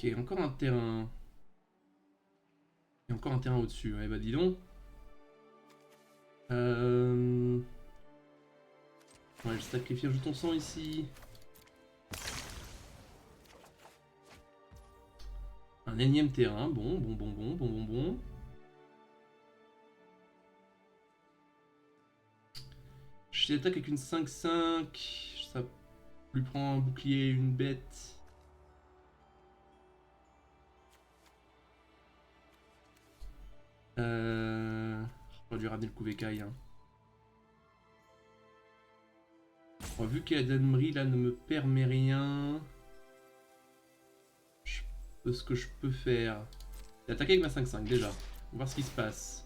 Ok, encore un terrain. Et encore un terrain au-dessus. Ouais, bah dis donc. Ouais, je sacrifie un jeton sang ici. Un énième terrain. Bon. Je l'attaque avec une 5-5. Ça lui prend un bouclier et une bête. J'aurais dû ramener le Kouvekai. Hein. Bon, vu que la Danemerie là ne me permet rien, ce que je peux faire, c'est attaquer avec ma 5-5 déjà. On va voir ce qui se passe.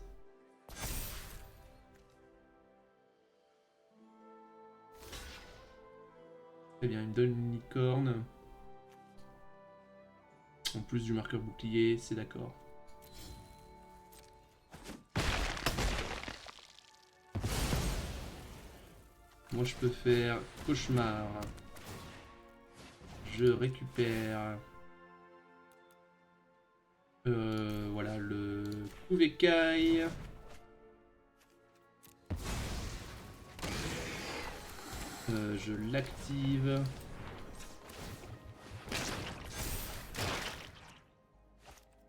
Très bien, il me donne une licorne. En plus du marqueur bouclier, c'est d'accord. Moi je peux faire cauchemar. Je récupère voilà le Kouvekai. Je l'active.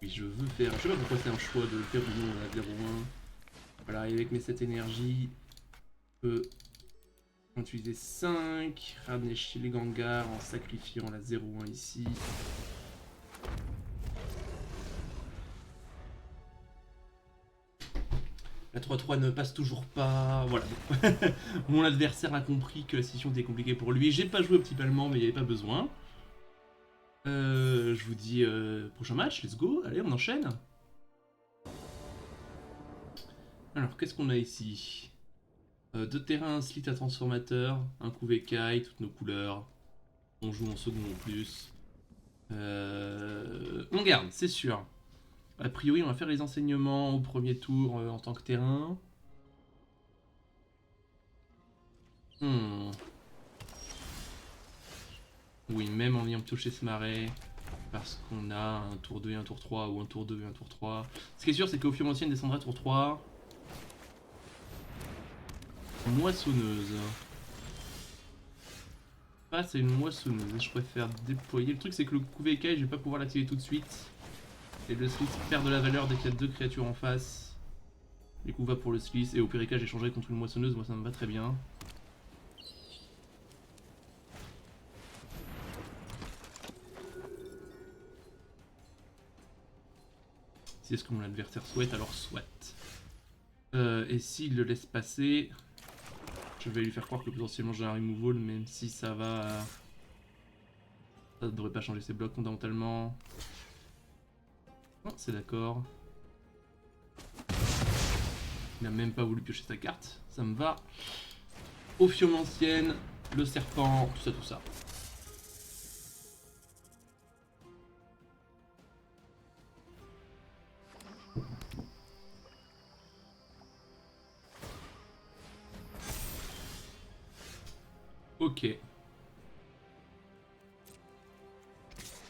Oui, je veux faire. Je sais pas pourquoi c'est un choix de le faire ou non à 0-1. Voilà, et avec mes 7 énergies, je peux utiliser 5, ramener Shigangar en sacrifiant la 0-1 ici. La 3-3 ne passe toujours pas. Voilà. Mon adversaire a compris que la situation était compliquée pour lui. J'ai pas joué au petit allemand, mais il n'y avait pas besoin. Je vous dis prochain match, let's go. Allez, on enchaîne. Alors, qu'est-ce qu'on a ici 2 terrains, un slit à transformateur, un Kouvekai, toutes nos couleurs. On joue en second en plus. On garde, c'est sûr. A priori, on va faire les enseignements au premier tour en tant que terrain. Hmm. Oui, même en ayant pioché ce marais, parce qu'on a un tour 2 et un tour 3, ou un tour 2 et un tour 3. Ce qui est sûr, c'est qu'Ophiumancienne descendra tour 3. Moissonneuse. Ah, c'est une moissonneuse, je préfère déployer. Le truc, c'est que le Kuveikai, je vais pas pouvoir l'activer tout de suite. Et le Slice perd de la valeur dès qu'il y a deux créatures en face. Du coup, va pour le Slice. Et au Pyrrhika, j'échangerai contre une moissonneuse, moi ça me va très bien. Si c'est ce que mon adversaire souhaite, alors soit. Et s'il le laisse passer, je vais lui faire croire que potentiellement j'ai un removal, même si ça va. Ça ne devrait pas changer ses blocs fondamentalement. Non, c'est d'accord. Il n'a même pas voulu piocher sa carte, ça me va. Ophiomancienne, le serpent, tout ça, tout ça. Ok.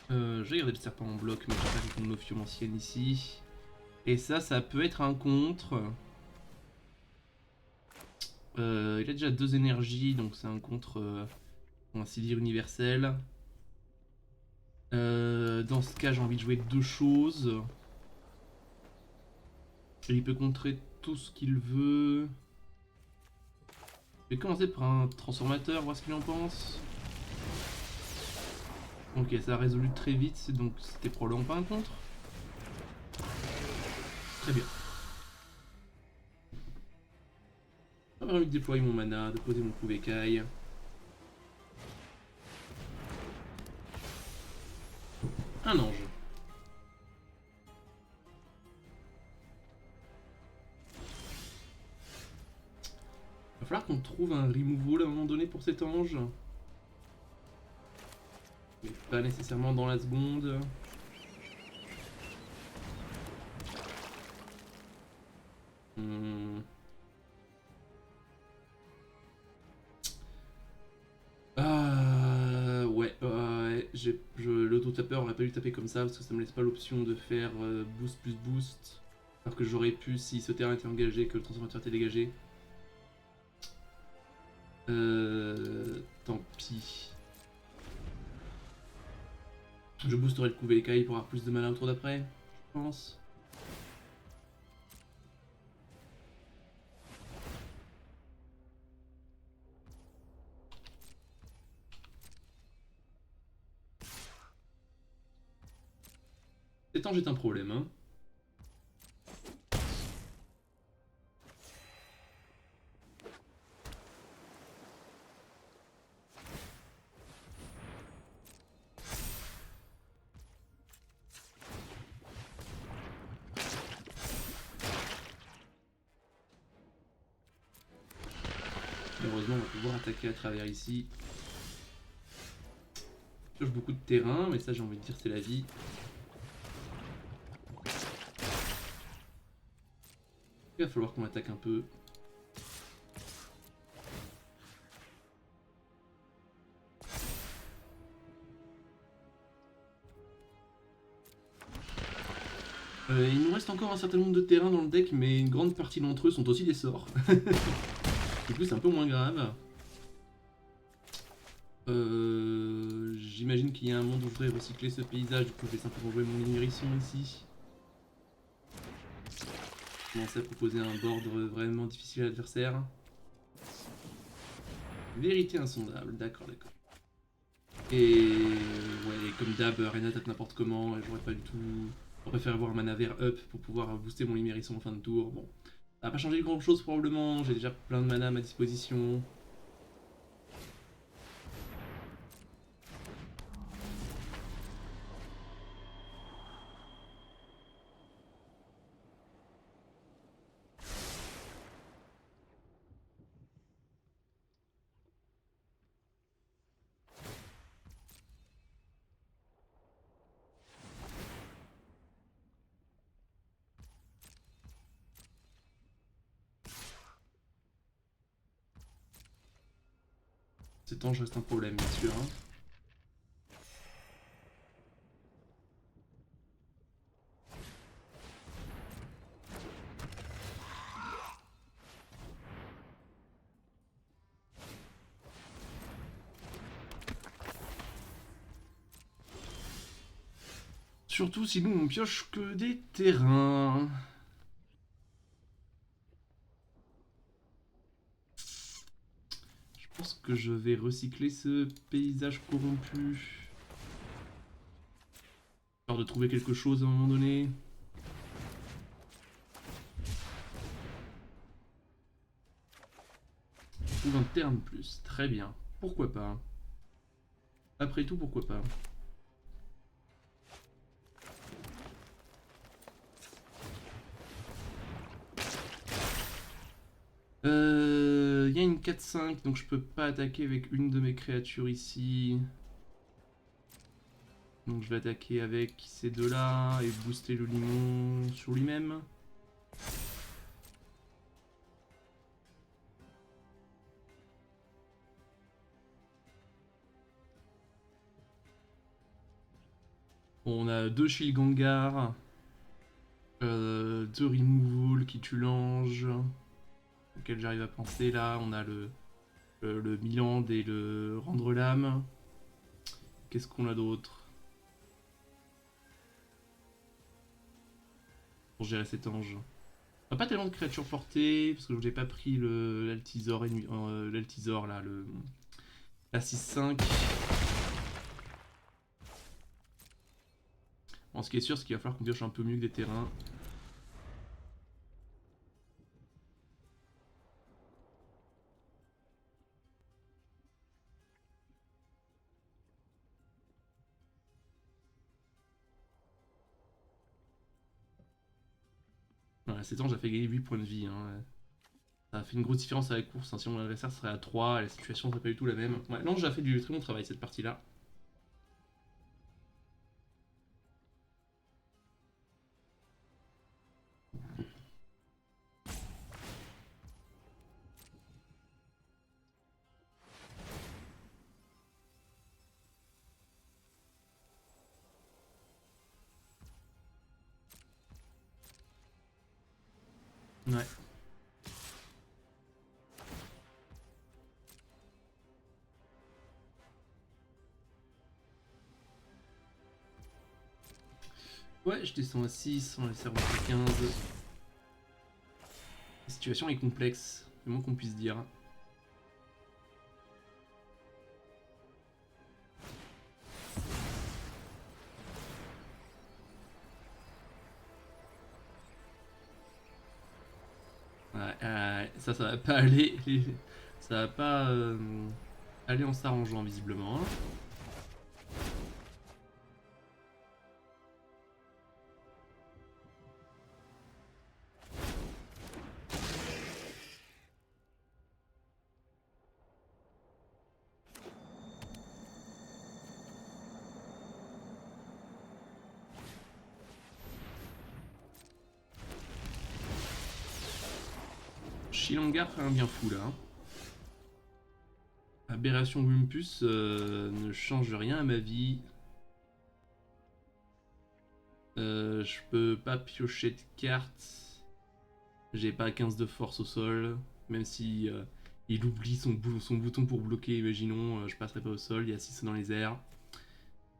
Je vais garder le serpent en bloc, mais j'ai pas mon Ophiomancienne ici. Et ça peut être un contre. Il a déjà deux énergies, donc c'est un contre, pour ainsi dire, universel. Dans ce cas, j'ai envie de jouer deux choses. Et il peut contrer tout ce qu'il veut. Je vais commencer par un transformateur, voir ce qu'il en pense. Ok, ça a résolu très vite, donc c'était probablement pas un contre. Très bien. J'aurais envie de déployer mon mana, de poser mon Kuveikai. Un ange. Va falloir qu'on trouve un removal à un moment donné pour cet ange. Mais pas nécessairement dans la seconde. Hmm. Ouais, l'auto-tapeur aurait pas dû taper comme ça parce que ça me laisse pas l'option de faire boost plus boost. Alors que j'aurais pu si ce terrain était engagé, que le transformateur était dégagé. Tant pis. Je boosterai le Kuveikai pour avoir plus de mana au tour d'après, je pense. Cet ange est un problème, hein. Heureusement, on va pouvoir attaquer à travers ici. Je touche beaucoup de terrain, mais ça j'ai envie de dire c'est la vie. Il va falloir qu'on attaque un peu. Il nous reste encore un certain nombre de terrains dans le deck, mais une grande partie d'entre eux sont aussi des sorts. Du coup, c'est un peu moins grave. J'imagine qu'il y a un monde où je voudrais recycler ce paysage, du coup je vais simplement jouer mon mini hérisson ici. Commencer à proposer un board vraiment difficile à l'adversaire. Vérité insondable, d'accord, d'accord. Et ouais, comme d'hab, Rena tape n'importe comment, et j'aurais pas du tout. Je préfère avoir un mana vert up pour pouvoir booster mon Limérisson en fin de tour. Bon, ça va pas changer grand chose probablement, j'ai déjà plein de mana à ma disposition. Cet ange reste un problème, bien sûr. Hein. Surtout si nous on pioche que des terrains. Je pense que je vais recycler ce paysage corrompu. Histoire de trouver quelque chose à un moment donné. Je trouve un terrain de plus, très bien. Pourquoi pas? Après tout, pourquoi pas? Il y a une 4-5, donc je peux pas attaquer avec une de mes créatures ici. Donc je vais attaquer avec ces deux-là et booster le limon sur lui-même. Bon, on a deux Shilgangar, deux Removal qui tuent l'ange, auquel j'arrive à penser là. On a le Miland et le Rendre l'âme. Qu'est-ce qu'on a d'autre pour gérer cet ange? On a pas tellement de créatures portées, parce que je n'ai pas pris l'Altisor là, la 6-5. Bon, ce qui est sûr, c'est qu'il va falloir qu'on pioche un peu mieux que des terrains. Voilà, cet ange a fait gagner 8 points de vie. Hein. Ça a fait une grosse différence à la course. Hein. Si mon adversaire serait à 3, la situation serait pas du tout la même. Ouais, l'ange a fait du très bon travail cette partie-là. Ouais. Ouais, je descends à 6, on va laisser remonter à 15. La situation est complexe, c'est le moins qu'on puisse dire. Ouais, ça va pas aller. Ça va pas aller en s'arrangeant visiblement. Hein. Shilongar fait un bien fou là. Hein. Aberration Wimpus ne change rien à ma vie. Je peux pas piocher de cartes. J'ai pas 15 de force au sol. Même si il oublie son bouton pour bloquer, imaginons, je passerai pas au sol, il y a 6 dans les airs.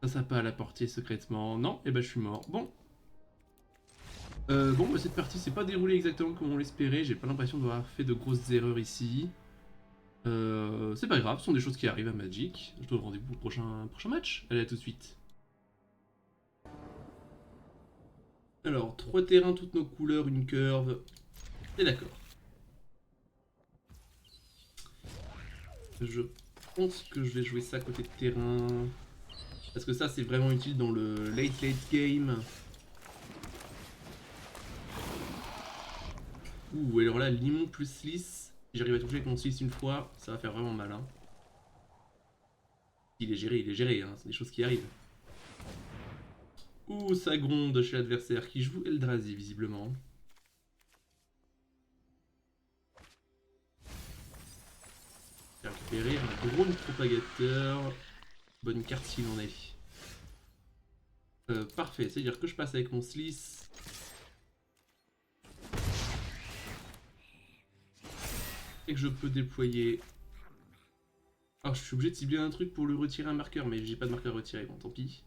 Ça n'a pas à la portée secrètement. Non, et bah je suis mort. Bon. Bon, bah, cette partie s'est pas déroulée exactement comme on l'espérait. J'ai pas l'impression d'avoir fait de grosses erreurs ici. C'est pas grave, ce sont des choses qui arrivent à Magic. Je te donne rendez-vous au prochain match. Allez, à tout de suite. Alors, 3 terrains, toutes nos couleurs, une curve. T'es d'accord. Je pense que je vais jouer ça côté de terrain. Parce que ça, c'est vraiment utile dans le late game. Ouh, alors là, limon plus lisse. Si j'arrive à toucher avec mon 6 une fois, ça va faire vraiment mal. Hein. Il est géré, hein. C'est des choses qui arrivent. Ouh, ça gronde chez l'adversaire qui joue Eldrazi, visiblement. récupérer un drone propagateur. Bonne carte s'il en est. Parfait, c'est-à-dire que je passe avec mon Sliss. Et que je peux déployer... Ah, je suis obligé de cibler un truc pour lui retirer un marqueur, mais j'ai pas de marqueur à retirer, bon tant pis.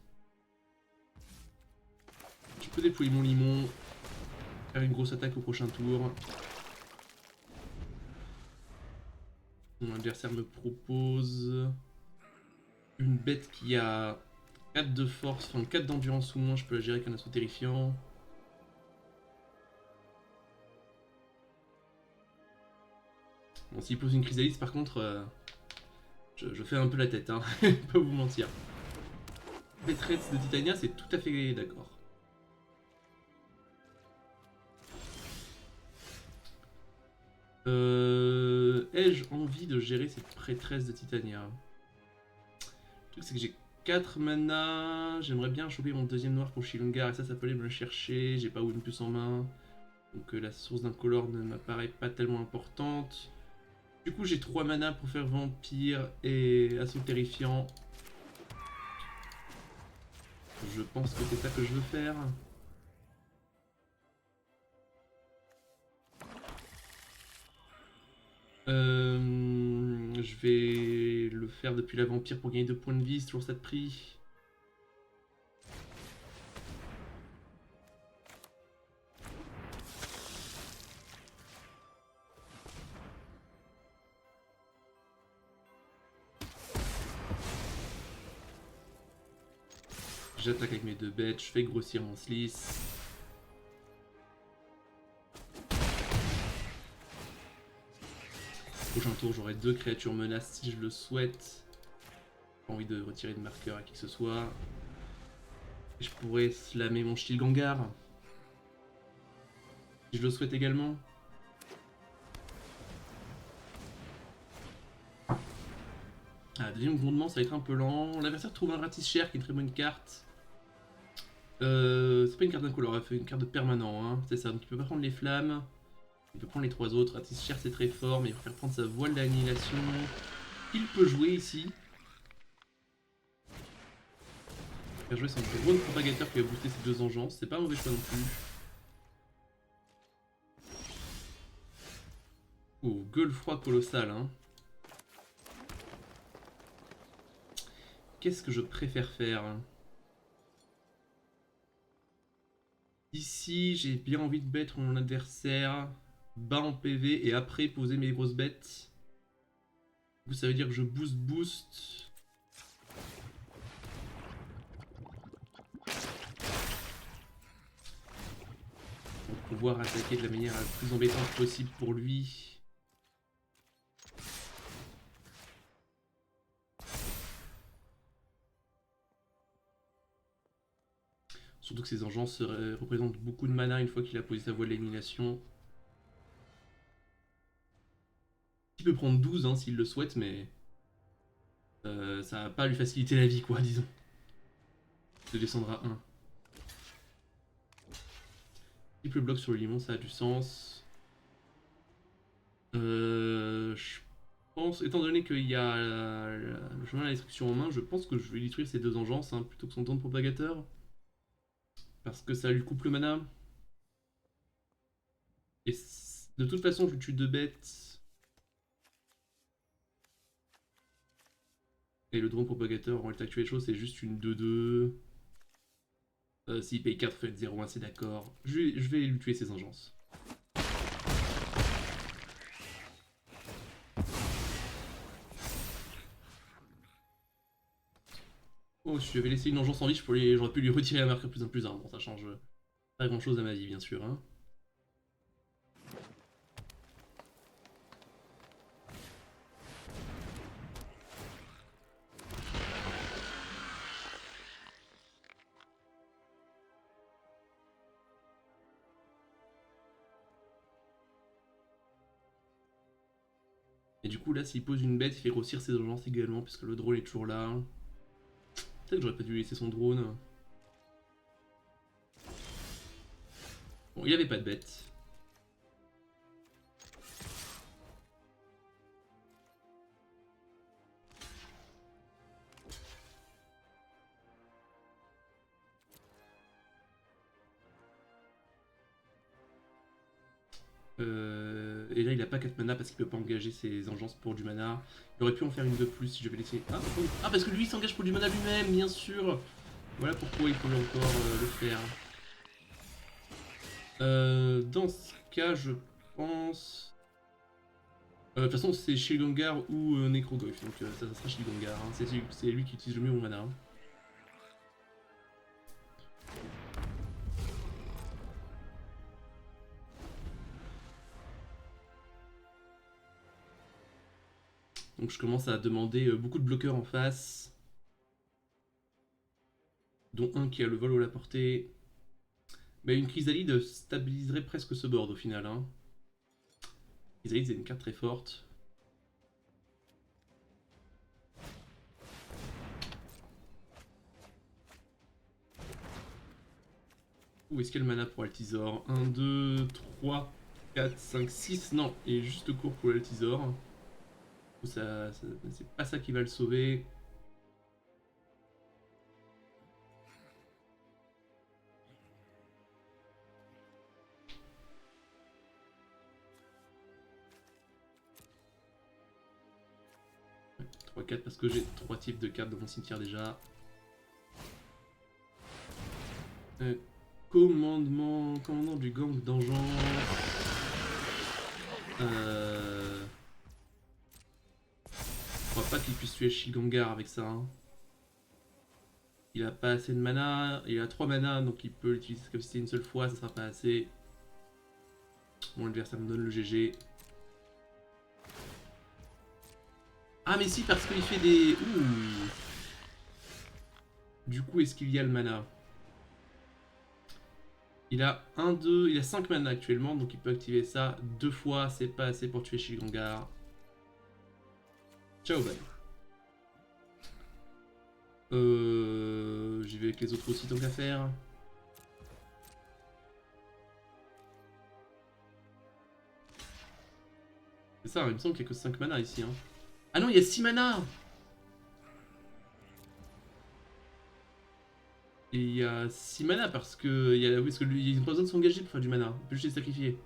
Je peux déployer mon limon, faire une grosse attaque au prochain tour. Mon adversaire me propose une bête qui a 4 de force, enfin 4 d'endurance ou moins, je peux la gérer avec un assaut terrifiant. Bon, s'il pose une chrysalide, par contre, je fais un peu la tête, hein, pas vous mentir. Pétresse de Titania, c'est tout à fait d'accord. Ai-je envie de gérer cette prêtresse de Titania? Le truc c'est que j'ai 4 mana, j'aimerais bien choper mon deuxième noir pour Shilongar et ça peut aller me le chercher, j'ai pas une puce en main. Donc la source d'incolore ne m'apparaît pas tellement importante. Du coup j'ai 3 mana pour faire vampire et assaut terrifiant. Je pense que c'est ça que je veux faire. Je vais le faire depuis la vampire pour gagner 2 points de vie, c'est toujours ça de prix. J'attaque avec mes 2 bêtes, je fais grossir mon Sliss. Prochain tour, j'aurai 2 créatures menaces si je le souhaite. Pas envie de retirer de marqueur à qui que ce soit. Et je pourrais slammer mon Stilgangar. Si je le souhaite également. Ah, deuxième grondement, ça va être un peu lent. L'adversaire trouve un Ratischer qui est une très bonne carte. C'est pas une carte d'incolore, elle fait une carte de permanent. Hein. C'est ça, donc il peut pas prendre les flammes. Il peut prendre les 3 autres. Ratischer c'est très fort, mais il faut faire prendre sa voile d'annihilation. Il peut jouer ici. Faire jouer son drone propagateur qui va booster ses 2 engeances. C'est pas un mauvais choix non plus. Oh, gueule froid colossal, hein. Qu'est-ce que je préfère faire? Ici, j'ai bien envie de mettre mon adversaire bas en PV et après poser mes grosses bêtes. Du coup, ça veut dire que je boost. Pour pouvoir attaquer de la manière la plus embêtante possible pour lui. Surtout que ces engeances représentent beaucoup de mana une fois qu'il a posé sa voile d'élimination. Il peut prendre 12 hein, s'il le souhaite, mais ça va pas lui faciliter la vie, quoi, disons. De descendre à 1. Triple bloc sur le limon, ça a du sens. Je pense, étant donné qu'il y a le chemin de la destruction en main, je pense que je vais détruire ces 2 engeances hein, plutôt que son drone propagateur. Parce que ça lui coupe le mana. Et de toute façon, je tue 2 bêtes. Et le drone propagateur, en l'état actuel des choses, c'est juste une 2-2. S'il paye 4, fait 0-1, c'est d'accord. Je vais lui tuer ses engeances. Oh, si j'avais laissé une engeance en vie, j'aurais pu lui retirer la marque plus 1. Bon, ça change pas grand chose à ma vie, bien sûr. Hein. Et du coup, là, s'il pose une bête, il fait grossir ses engeances également, puisque le drone est toujours là. Peut-être que j'aurais pas dû laisser son drone. Bon, il avait pas de bête. Et là, il a pas 4 mana parce qu'il peut pas engager ses engences pour du mana. Il aurait pu en faire une de plus si je vais laisser. Ah, oh. Ah, parce que lui, il s'engage pour du mana lui-même, bien sûr. Voilà pourquoi il peut encore le faire. Dans ce cas, je pense. De toute façon, c'est Shilgangar ou Necrogoyf, donc ça sera Shilgangar. Hein. C'est lui qui utilise le mieux mon mana. Hein. Donc je commence à demander beaucoup de bloqueurs en face. Dont un qui a le vol ou la portée. Mais une Chrysalide stabiliserait presque ce board au final. Hein. Chrysalide, c'est une carte très forte. Où est-ce qu'il y a le mana pour Altisor? 1, 2, 3, 4, 5, 6. Non, il est juste court pour l'Altisor. C'est pas ça qui va le sauver. Ouais, 3, 4 parce que j'ai 3 types de cartes dans mon cimetière déjà. Commandant du gang d'Engeance. Je crois pas qu'il puisse tuer Shilgangar avec ça. Hein. Il a pas assez de mana. Il a 3 mana, donc il peut l'utiliser comme si c'était une seule fois, ça sera pas assez. Mon adversaire me donne le GG. Ah mais si, parce qu'il fait des... Ouh. Du coup, est-ce qu'il y a le mana? Il a 1, 2, il a 5 mana actuellement, donc il peut activer ça 2 fois, c'est pas assez pour tuer Shilgangar. Ciao, bye. J'y vais avec les autres aussi tant qu'à faire. C'est ça, il me semble qu'il n'y a que 5 mana ici. Hein. Ah non, il y a 6 mana. Et il y a 6 mana parce que, oui, parce que lui, il n'a pas besoin de s'engager pour faire du mana. Il peut juste les sacrifier.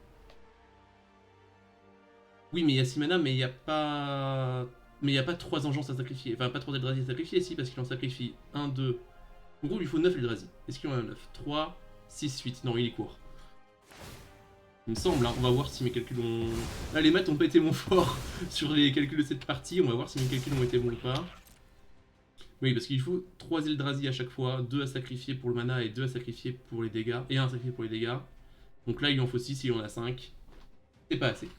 Oui, mais il y a 6 mana, mais il n'y a pas... Mais il n'y a pas 3 engences à sacrifier. Enfin, pas 3 Eldrazi à sacrifier, si, parce qu'il en sacrifie 1, 2... En gros, il lui faut 9 Eldrazi. Est-ce qu'il en a 9? 3, 6, 8. Non, il est court. Il me semble, hein. On va voir si mes calculs ont... Là, les maths n'ont pas été bons fort sur les calculs de cette partie. On va voir si mes calculs ont été bons ou pas. Oui, parce qu'il faut 3 Eldrazi à chaque fois, 2 à sacrifier pour le mana et 2 à sacrifier pour les dégâts, et 1 à sacrifier pour les dégâts. Donc là, il en faut 6, il en a 5. C'est pas assez.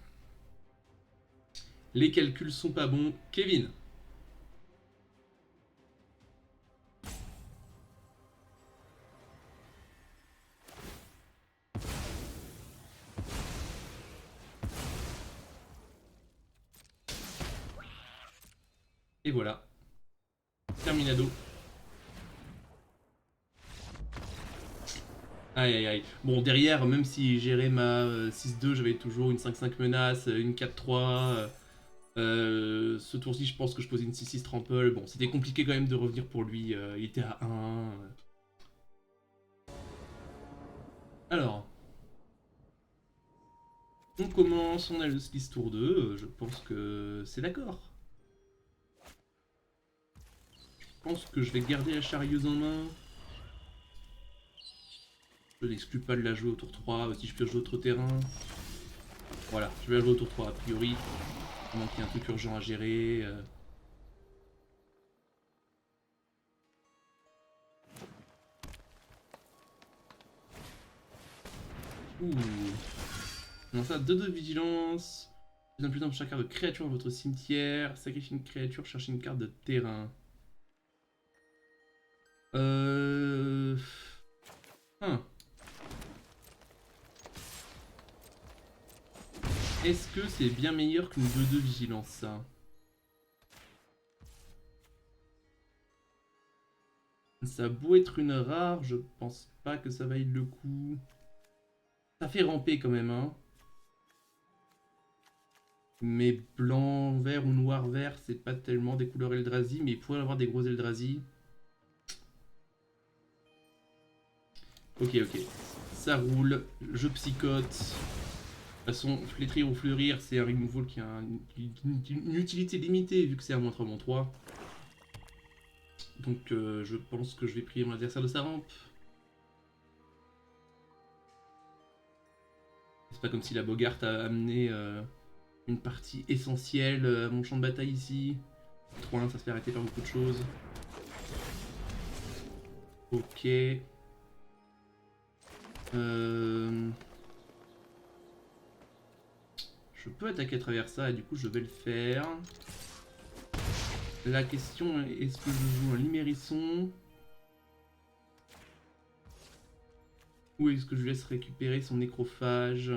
Les calculs sont pas bons. Kevin. Et voilà. Terminado. Aïe aïe aïe. Bon, derrière, même si gérais ma 6-2, j'avais toujours une 5-5 menace, une 4-3. Ce tour-ci, je pense que je posais une 6-6 trample. Bon, c'était compliqué quand même de revenir pour lui. Il était à 1. Alors. On commence, on a le liste tour 2. Je pense que c'est d'accord. Je pense que je vais garder la charrieuse en main. Je n'exclus pas de la jouer au tour 3, si je peux jouer autre terrain. Voilà, je vais la jouer au tour 3 a priori. À moins qu'il y ait un truc urgent à gérer. Ouh. Non, ça, 2 de vigilance. Plus d'un pour chaque carte de créature dans votre cimetière. Sacrifiez une créature, cherchez une carte de terrain. Est-ce que c'est bien meilleur qu'une 2-2 vigilance, ça? Ça a beau être une rare, je pense pas que ça vaille le coup. Ça fait ramper quand même, hein. Mais blanc, vert ou noir, vert, c'est pas tellement des couleurs Eldrazi, mais il pourrait avoir des gros Eldrazi. Ok, ok. Ça roule, je psychote. toute façon, flétrir ou fleurir, c'est un removal qui a une utilité limitée vu que c'est un -3/-3. Donc je pense que je vais prier mon adversaire de sa rampe. C'est pas comme si la Bogart a amené une partie essentielle à mon champ de bataille ici. 3-1, ça se fait arrêter par beaucoup de choses. Ok. Je peux attaquer à travers ça et du coup je vais le faire. La question est, est-ce que je joue un Limérisson ou est-ce que je laisse récupérer son nécrophage?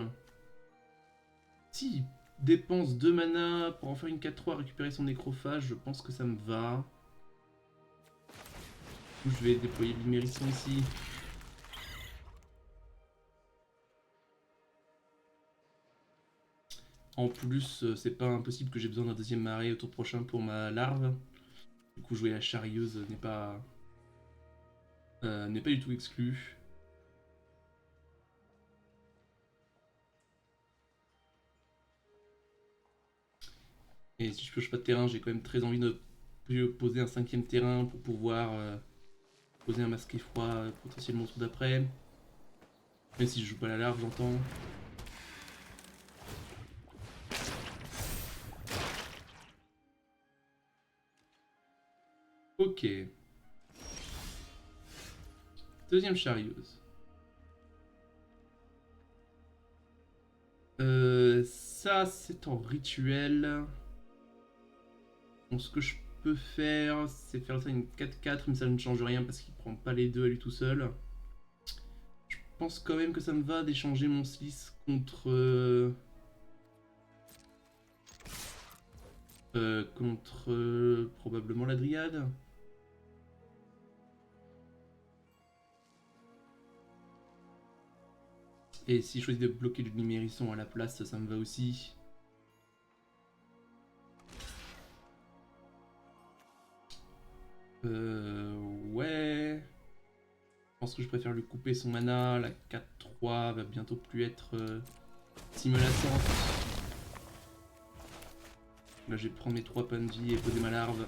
Si il dépense 2 mana pour en faire une 4-3, récupérer son nécrophage, je pense que ça me va. Du coup je vais déployer le Limérisson ici. En plus, c'est pas impossible que j'ai besoin d'un deuxième marée au tour prochain pour ma larve. Du coup, jouer la charrieuse n'est pas du tout exclu. Et si je pioche pas de terrain, j'ai quand même très envie de poser un 5ème terrain pour pouvoir poser un masque effroi potentiellement au tour d'après. Même si je joue pas la larve, j'entends. Ok. Deuxième charrieuse. Ça, c'est en rituel. Donc, ce que je peux faire, c'est faire ça une 4-4, mais ça ne change rien parce qu'il prend pas les deux à lui tout seul. Je pense quand même que ça me va d'échanger mon Sliss contre... probablement la Dryade. Et si je choisis de bloquer le Numérisson à la place, ça me va aussi. Ouais. Je pense que je préfère lui couper son mana. La 4-3 va bientôt plus être si menaçante. Là, je vais prendre mes 3 points de vie et poser ma larve.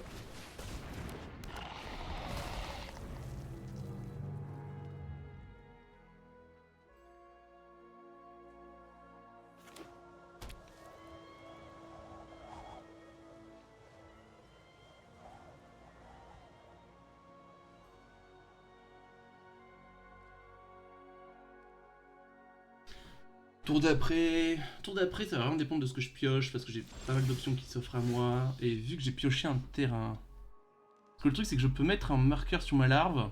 Tour d'après, ça va vraiment dépendre de ce que je pioche parce que j'ai pas mal d'options qui s'offrent à moi. Et vu que j'ai pioché un terrain, parce que le truc c'est que je peux mettre un marqueur sur ma larve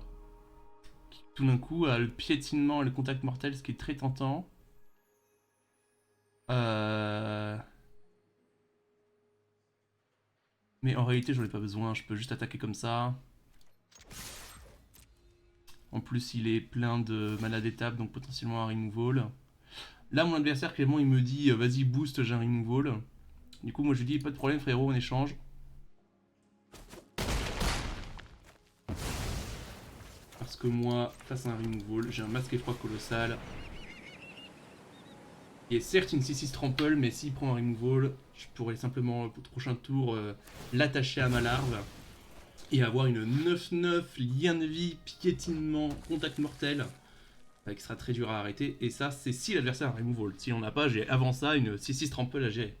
qui tout d'un coup a le piétinement et le contact mortel, ce qui est très tentant. Mais en réalité j'en ai pas besoin, je peux juste attaquer comme ça. En plus il est plein de mana d'étape donc potentiellement un removal. Là mon adversaire clairement il me dit vas-y boost j'ai un removal. Du coup moi je lui dis pas de problème frérot on échange. Parce que moi face à un removal j'ai un masque effroi colossal. Qui est certes une 6-6 trample mais s'il prend un removal je pourrais simplement au prochain tour l'attacher à ma larve. Et avoir une 9-9 lien de vie, piétinement, contact mortel. Qui sera très dur à arrêter. Et ça, c'est si l'adversaire a un removal. Si on n'a pas, j'ai avant ça une 6-6 trample à gérer.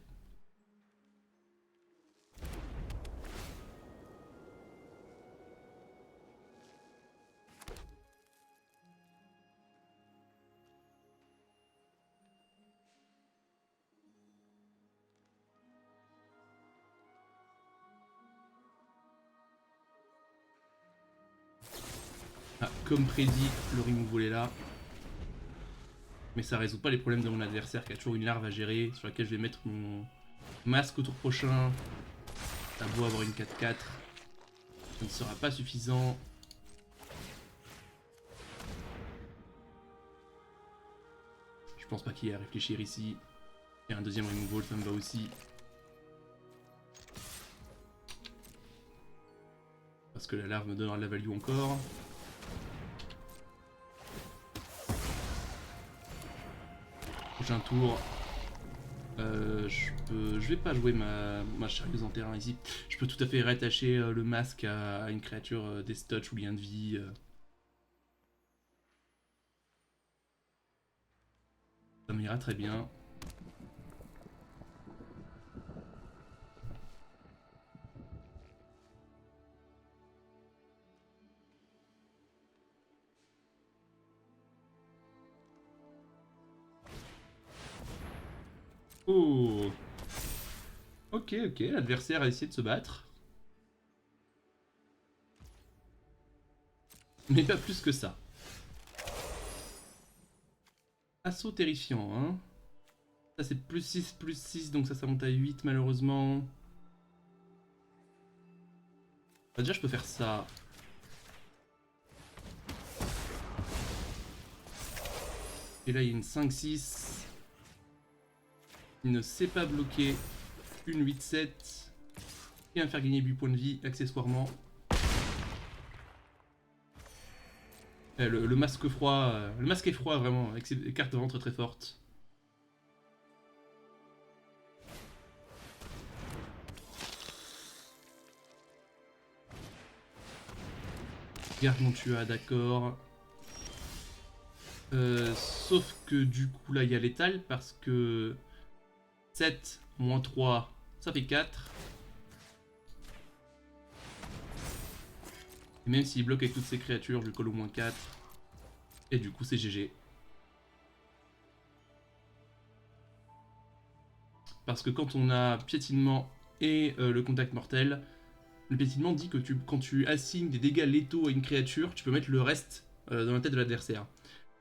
Ah, comme prédit, le removal est là. Mais ça résout pas les problèmes de mon adversaire qui a toujours une larve à gérer, sur laquelle je vais mettre mon masque au tour prochain. Ça a beau avoir une 4-4, ça ne sera pas suffisant. Je pense pas qu'il y ait à réfléchir ici. Et un deuxième removal, ça me va aussi. Parce que la larve me donnera de la value encore. Prochain tour, Je vais pas jouer ma charieuse en terrain ici. Je peux tout à fait rattacher le masque à une créature des touch ou lien de vie. Ça m'ira très bien. Oh. Ok, ok, l'adversaire a essayé de se battre. Mais pas plus que ça. Assaut terrifiant, hein. Ça c'est plus 6, donc ça monte à 8 malheureusement. Bah, déjà je peux faire ça. Et là il y a une 5-6. Il ne sait pas bloquer. Une 8-7. Et va me faire gagner 8 points de vie accessoirement. Le masque froid. Le masque est froid vraiment, avec ses cartes de ventre très fortes. Gargantua, d'accord. Sauf que du coup là il y a l'étal parce que 7 moins 3 ça fait 4. Et même s'il bloque avec toutes ses créatures, je lui colle au moins 4. Et du coup c'est GG. Parce que quand on a piétinement et le contact mortel, le piétinement dit que quand tu assignes des dégâts létaux à une créature, tu peux mettre le reste dans la tête de l'adversaire.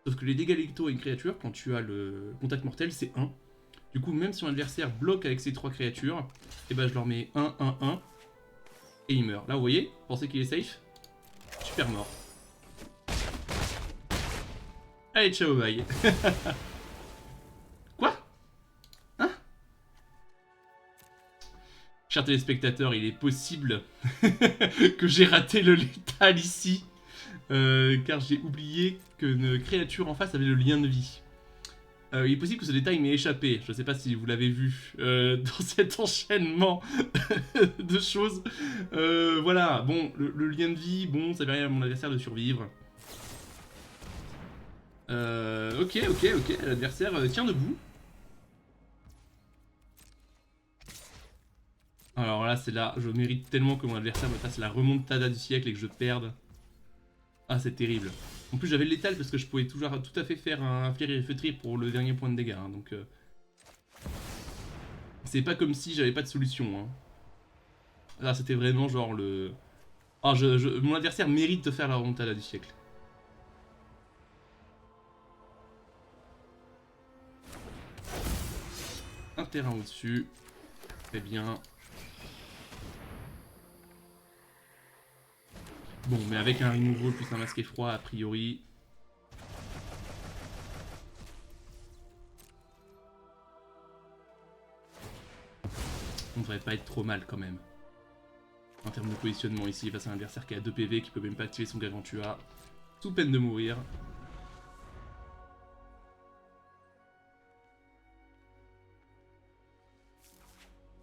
Sauf que les dégâts létaux à une créature, quand tu as le contact mortel, c'est 1. Du coup, même si mon adversaire bloque avec ces 3 créatures, et ben je leur mets 1, 1, 1, et il meurt. Là, vous voyez, pensez qu'il est safe? Super mort. Allez, ciao, bye. Quoi? Hein? Chers téléspectateurs, il est possible que j'ai raté le létal ici, car j'ai oublié qu'une créature en face avait le lien de vie. Il est possible que ce détail m'ait échappé, je ne sais pas si vous l'avez vu dans cet enchaînement de choses. Voilà, bon, le lien de vie, bon, ça permet à mon adversaire de survivre. Ok, l'adversaire tient debout. Alors là, c'est là, je mérite tellement que mon adversaire me fasse la remontada du siècle et que je perde. Ah, c'est terrible. En plus, j'avais le létal parce que je pouvais toujours tout à fait faire un flair et feutrir pour le dernier point de dégâts. Hein, donc, c'est pas comme si j'avais pas de solution. Hein. Là, c'était vraiment genre le... Ah, mon adversaire mérite de faire la remontada du siècle. Un terrain au-dessus. Très bien. Bon, mais avec un removal plus un masque froid, a priori... on devrait pas être trop mal quand même. En termes de positionnement ici, face à un adversaire qui a 2 PV, qui peut même pas activer son Gargantua. Sous peine de mourir.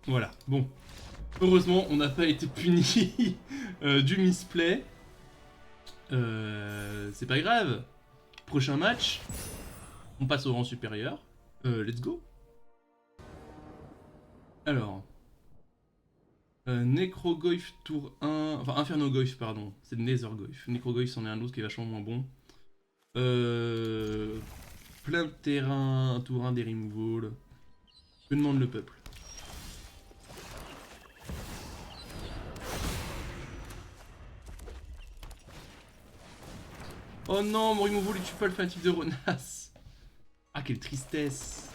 Voilà, bon. Heureusement, on n'a pas été puni du misplay. C'est pas grave. Prochain match, on passe au rang supérieur. Let's go. Alors... Necrogoyf tour 1... Enfin, Infernogoyf, pardon. C'est Nethergoyf. Necrogoyf, c'en est un autre qui est vachement moins bon. Plein de terrain, tour 1 des removals. Que demande le peuple? Oh non, mon removal, il tue pas le fanatique de Ronas. Ah, quelle tristesse.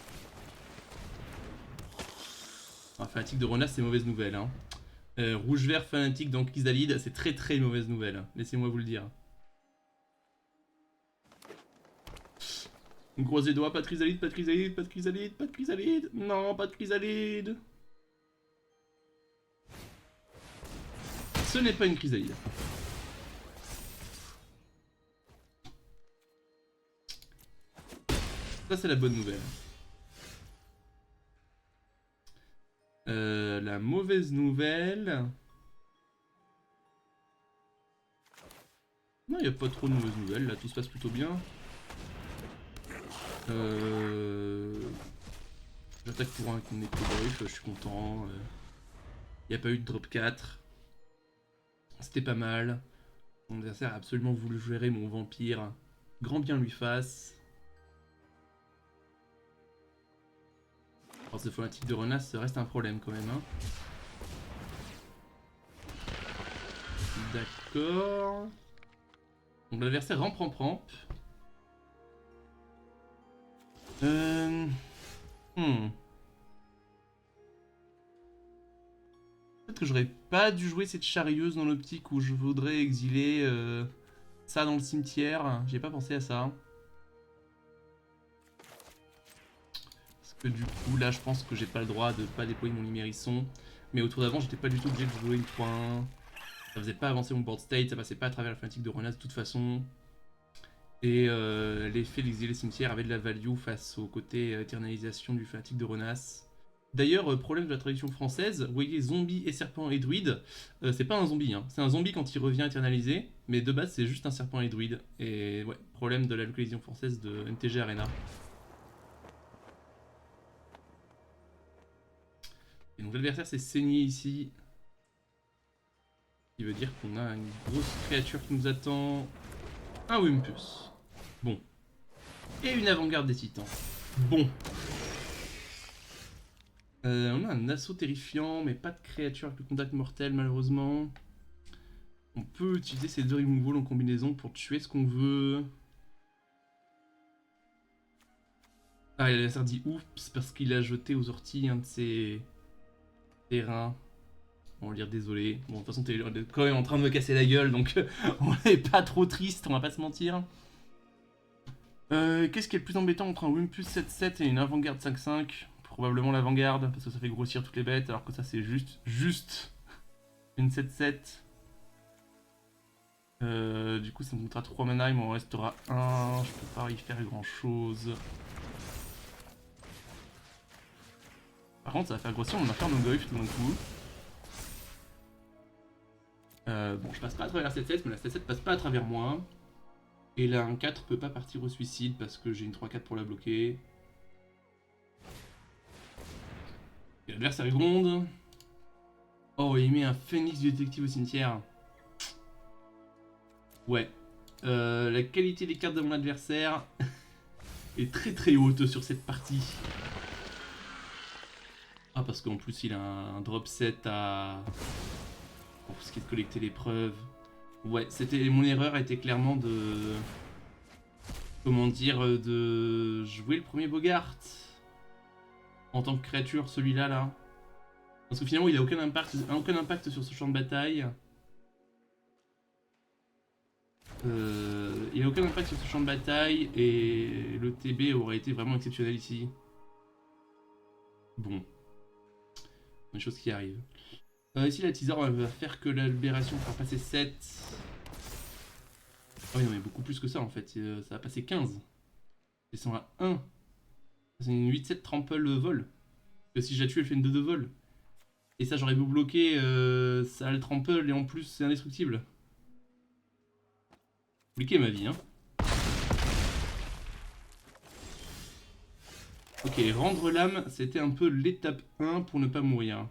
Ah, fanatique de Ronas, c'est mauvaise nouvelle, hein. Rouge-vert fanatique dans Chrysalide, c'est très mauvaise nouvelle. Laissez-moi vous le dire. On croise les doigts, pas de Chrysalide, pas de Chrysalide, pas de Chrysalide, pas de Chrysalide. Non, pas de Chrysalide. Ce n'est pas une Chrysalide. Ça, c'est la bonne nouvelle. La mauvaise nouvelle... Non, il n'y a pas trop de mauvaises nouvelles, là tout se passe plutôt bien. J'attaque pour un avec mon Necrogryph, je suis content. Il n'y a pas eu de drop 4. C'était pas mal. Mon adversaire a absolument voulu gérer mon vampire. Grand bien lui fasse. Alors ce fanatique de Renas, ça reste un problème quand même. Hein. D'accord. Donc l'adversaire ramp. Peut-être que j'aurais pas dû jouer cette charrieuse dans l'optique où je voudrais exiler ça dans le cimetière. J'ai pas pensé à ça. Parce que du coup, là, je pense que j'ai pas le droit de pas déployer mon Limérisson. Mais au tour d'avant, j'étais pas du tout obligé de jouer une 3-1. Ça faisait pas avancer mon board state, ça passait pas à travers la fanatique de Renas de toute façon. Et l'effet d'exiler cimetière avait de la value face au côté éternalisation du fanatique de Renas. D'ailleurs, problème de la traduction française, vous voyez zombie et serpent et druide, c'est pas un zombie, hein. C'est un zombie quand il revient éternalisé, mais de base c'est juste un serpent et druide. Et ouais, problème de la localisation française de NTG Arena. Et donc l'adversaire s'est saigné ici. Ce qui veut dire qu'on a une grosse créature qui nous attend. Un Wimpus. Bon. Et une avant-garde des titans. Bon. On a un assaut terrifiant, mais pas de créature avec le contact mortel malheureusement. On peut utiliser ces deux removals en combinaison pour tuer ce qu'on veut. Ah, il a dit oups parce qu'il a jeté aux orties un de ses terrains. On va dire désolé. Bon, de toute façon, t'es quand même en train de me casser la gueule, donc on est pas trop triste, on va pas se mentir. Qu'est-ce qui est le plus embêtant entre un Wimpus 7-7 et une avant-garde 5-5 ? Probablement l'avant-garde, parce que ça fait grossir toutes les bêtes, alors que ça c'est juste une 7-7. Du coup ça me coûtera 3 mana, il m'en restera 1, je peux pas y faire grand chose. Par contre ça va faire grossir mon Necrogryph tout d'un coup. Bon, je passe pas à travers la 7-7, mais la 7-7 passe pas à travers moi. Et la 1-4 peut pas partir au suicide parce que j'ai une 3-4 pour la bloquer. Et l'adversaire il gronde. Oh, il met un phénix du détective au cimetière. Ouais. La qualité des cartes de mon adversaire est très haute sur cette partie. Ah, parce qu'en plus il a un drop set à... pour ce qui est de collecter les preuves. Ouais, mon erreur était clairement de... Comment dire, de jouer le premier Bogart en tant que créature, celui-là, là. Parce que finalement, il a aucun impact sur ce champ de bataille. Il a aucun impact sur ce champ de bataille et le TB aurait été vraiment exceptionnel ici. Bon. Une chose qui arrive. Ici, la teaser va faire que la libération va passer 7. Ah oui, non, mais beaucoup plus que ça en fait. Ça va passer 15. Descend à 1. C'est une 8-7 trample vol. Parce que si je la tue, elle fait une 2-2 vol. Et ça, j'aurais beau bloquer, ça a le trample et en plus, c'est indestructible. Compliqué ma vie, hein. Ok, rendre l'âme, c'était un peu l'étape 1 pour ne pas mourir.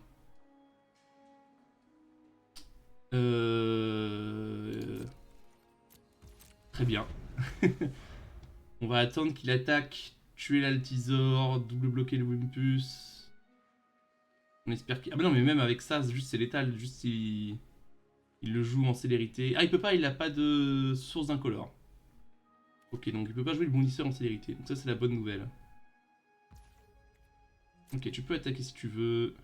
Très bien. On va attendre qu'il attaque, tuer l'Altizor, double bloquer le Wimpus. On espère qu'il... Ah bah non, mais même avec ça, juste c'est létal, juste il le joue en célérité. Ah, il peut pas, il a pas de source d'incolore. Ok, donc il peut pas jouer le bondisseur en célérité, donc ça c'est la bonne nouvelle. Ok, tu peux attaquer si tu veux.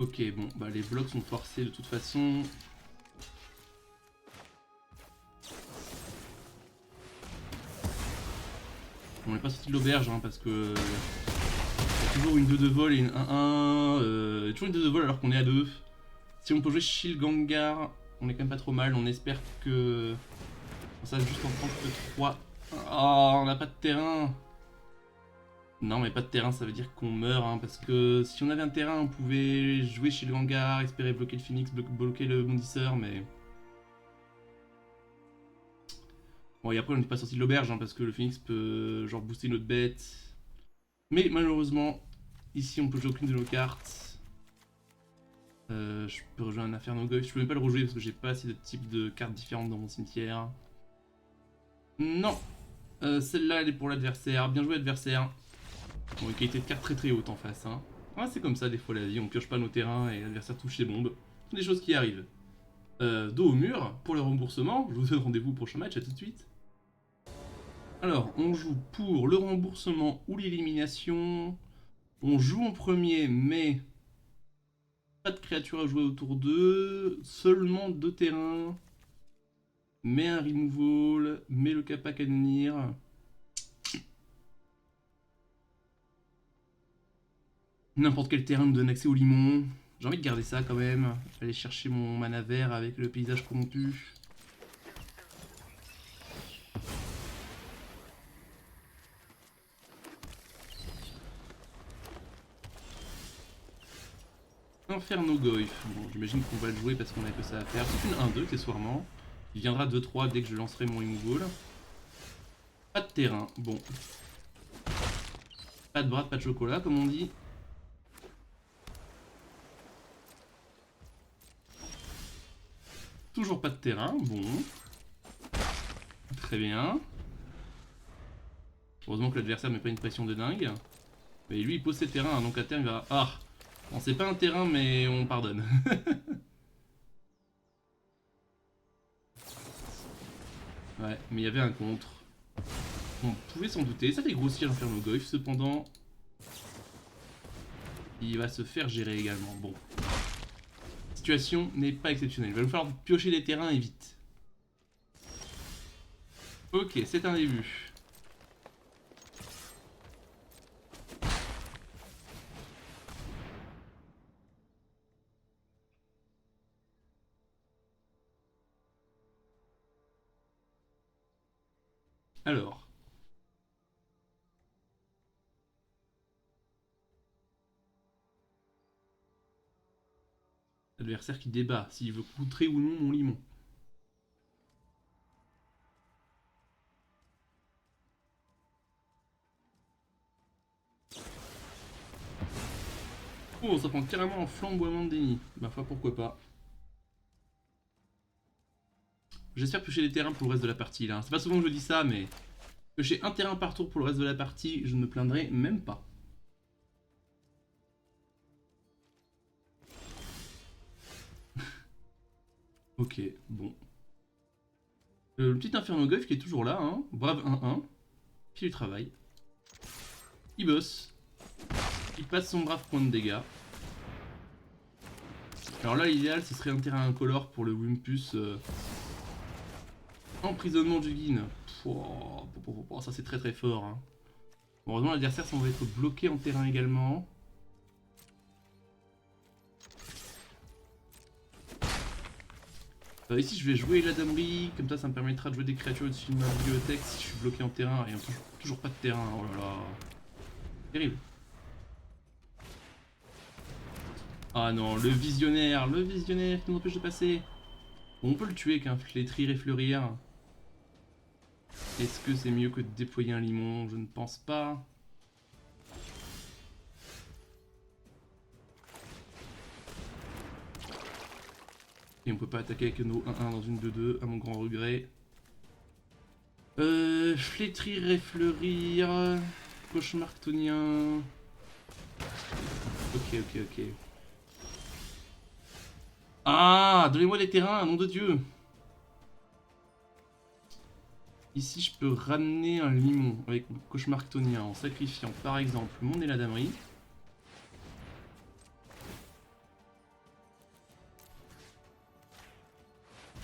Ok, bon, bah les blocs sont forcés de toute façon. On n'est pas sorti de l'auberge, hein, parce que toujours une 2 de vol et une 1-1. Toujours une 2 de vol alors qu'on est à 2. Si on peut jouer Shield Gengar, on est quand même pas trop mal. On espère que... Ça juste en prendre que 3. Oh, on n'a pas de terrain. Non, mais pas de terrain, ça veut dire qu'on meurt. Hein, parce que si on avait un terrain, on pouvait jouer Shield Gengar, espérer bloquer le Phoenix, bloquer le Bondisseur, mais... Bon, et après, on n'est pas sorti de l'auberge, hein, parce que le Phoenix peut genre booster notre bête. Mais malheureusement, ici, on peut jouer aucune de nos cartes. Je peux rejouer un Inferno Goy. Je peux même pas le rejouer parce que j'ai pas assez de types de cartes différentes dans mon cimetière. Non, celle-là, elle est pour l'adversaire. Bien joué, adversaire. Bon, une qualité de carte très très haute en face. Hein. Ah, c'est comme ça, des fois, la vie. On pioche pas nos terrains et l'adversaire touche les bombes. Ce sont des choses qui arrivent. Dos au mur, pour le remboursement. Je vous donne rendez-vous au prochain match, à tout de suite. Alors, on joue pour le remboursement ou l'élimination. On joue en premier, mais pas de créatures à jouer autour d'eux. Seulement 2 terrains. Mais un removal, mais le Kappa Canonir. N'importe quel terrain me donne accès au limon. J'ai envie de garder ça quand même. Aller chercher mon mana vert avec le paysage corrompu. Inferno Goy. Bon, j'imagine qu'on va le jouer parce qu'on a que ça à faire. C'est une 1-2 accessoirement. Il viendra 2-3 dès que je lancerai mon removal. Pas de terrain. Bon. Pas de bras, pas de chocolat comme on dit. Toujours pas de terrain. Bon. Très bien. Heureusement que l'adversaire ne met pas une pression de dingue. Mais lui il pose ses terrains, donc à terme il va... Ah, bon, c'est pas un terrain mais on pardonne. Ouais, mais il y avait un contre. On pouvait s'en douter, ça fait grossir l'Inferno Goy, cependant... Il va se faire gérer également, bon. La situation n'est pas exceptionnelle, il va nous falloir piocher des terrains et vite. Ok, c'est un début. Alors. L'adversaire qui débat, s'il veut coutrer ou non mon limon. Oh, ça prend carrément un flamboiement de déni. Ma foi, pourquoi pas. J'espère piocher des terrains pour le reste de la partie là. C'est pas souvent que je dis ça, mais piocher un terrain par tour pour le reste de la partie, je ne me plaindrai même pas. Ok, bon. Le petit Inferno Goy qui est toujours là, hein. Brave 1-1. Puis il travaille. Il bosse. Il passe son brave point de dégâts. Alors là, l'idéal, ce serait un terrain incolore pour le Wimpus. Emprisonnement du Guin. Ça, c'est très très fort. Hein. Bon, heureusement, l'adversaire semble être bloqué en terrain également. Ici, je vais jouer la damerie. Comme ça me permettra de jouer des créatures au-dessus de ma bibliothèque si je suis bloqué en terrain. Et toujours pas de terrain. Oh là là. Terrible. Ah non, le visionnaire qui nous empêche de passer. Bon, on peut le tuer avec un flétrir et fleurir. Est-ce que c'est mieux que de déployer un limon? Je ne pense pas. Et on peut pas attaquer avec nos 1-1 dans une 2-2, à mon grand regret. Flétrir et fleurir. Cauchemartonien. Ok. Ah, donnez-moi des terrains, nom de Dieu. Ici, je peux ramener un limon avec mon cauchemartonien en sacrifiant par exemple mon Eladamerie.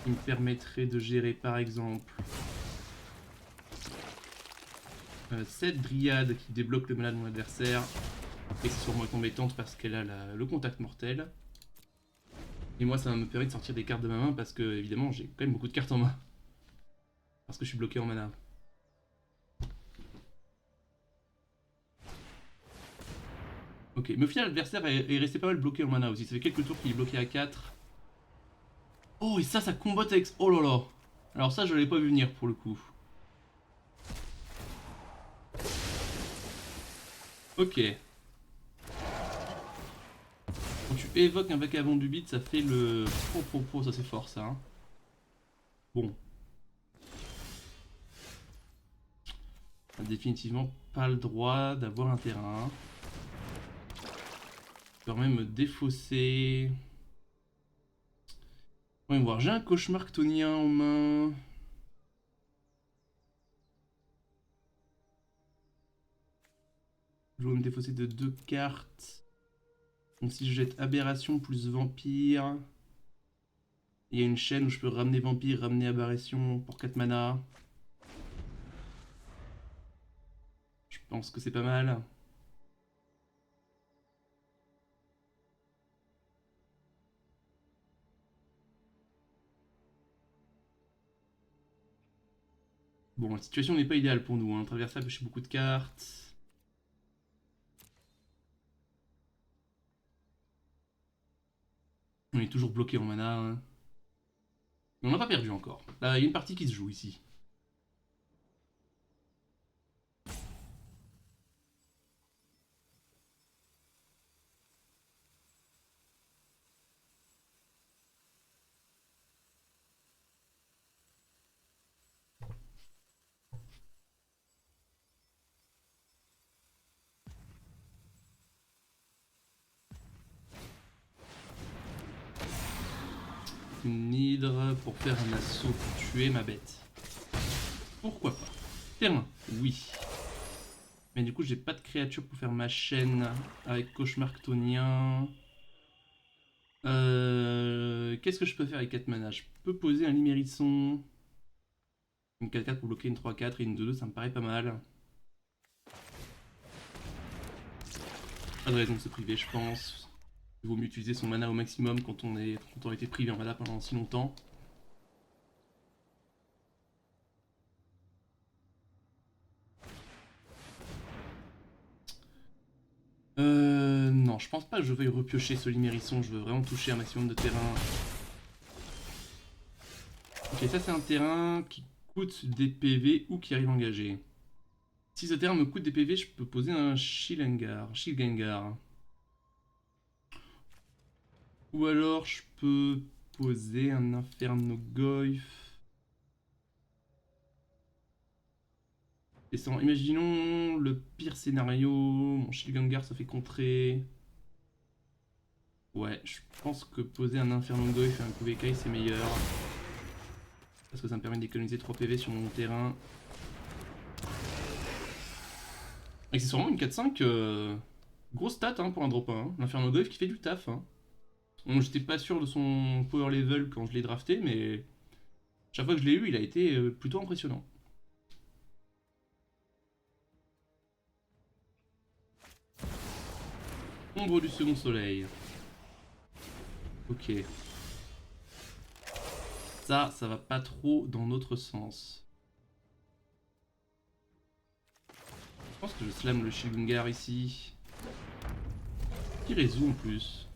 Qui me permettrait de gérer par exemple cette dryade qui débloque le mana de mon adversaire. Accessoirement est embêtante parce qu'elle a le contact mortel. Et moi ça me permet de sortir des cartes de ma main parce que évidemment j'ai quand même beaucoup de cartes en main. Parce que je suis bloqué en mana. Ok, mais au final l'adversaire est resté pas mal bloqué en mana aussi. Ça fait quelques tours qu'il est bloqué à 4. Oh et ça combote avec... Oh là là. Alors ça je l'avais pas vu venir pour le coup. Ok. Quand tu évoques un vagabond du beat, ça fait le... ça c'est fort ça. Hein. Bon. On a définitivement pas le droit d'avoir un terrain. Je peux même me défausser. Voyons voir, j'ai un cauchemar chtonien en main. Je dois me défausser de 2 cartes. Donc si je jette aberration plus vampire, il y a une chaîne où je peux ramener vampire, ramener aberration pour 4 mana. Je pense que c'est pas mal. Bon, la situation n'est pas idéale pour nous. Hein. Traverser ça pêche beaucoup de cartes. On est toujours bloqué en mana. Hein. Mais on n'a pas perdu encore. Là, il y a une partie qui se joue ici. Une hydre pour faire un assaut pour tuer ma bête. Pourquoi pas. Terrain, oui. Mais du coup, j'ai pas de créature pour faire ma chaîne avec cauchemar chtonien. Qu'est-ce que je peux faire avec 4 mana? Je peux poser un limérisson. Une 4-4 pour bloquer une 3-4 et une 2-2, ça me paraît pas mal. Pas de raison de se priver, je pense. Il vaut mieux utiliser son mana au maximum quand on a été privé en mana pendant si longtemps. Non, je pense pas que je veuille repiocher ce limérisson, je veux vraiment toucher un maximum de terrain. Ok, ça c'est un terrain qui coûte des PV ou qui arrive engagé. Si ce terrain me coûte des PV, je peux poser un Shilgengar. Ou alors je peux poser un Inferno Goyf. Imaginons le pire scénario, mon Shilgengar ça fait contrer. Ouais, je pense que poser un Inferno Goyf et un Kuvekai c'est meilleur. Parce que ça me permet d'économiser 3 PV sur mon terrain. Accessoirement une 4-5, grosse stat hein, pour un drop 1. Hein. L'Inferno Goyf qui fait du taf. Hein. Bon, j'étais pas sûr de son power level quand je l'ai drafté, mais chaque fois que je l'ai eu, il a été plutôt impressionnant. Ombre du second soleil. Ok. Ça va pas trop dans notre sens. Je pense que je slam le Shilgengar ici. Qui résout en plus.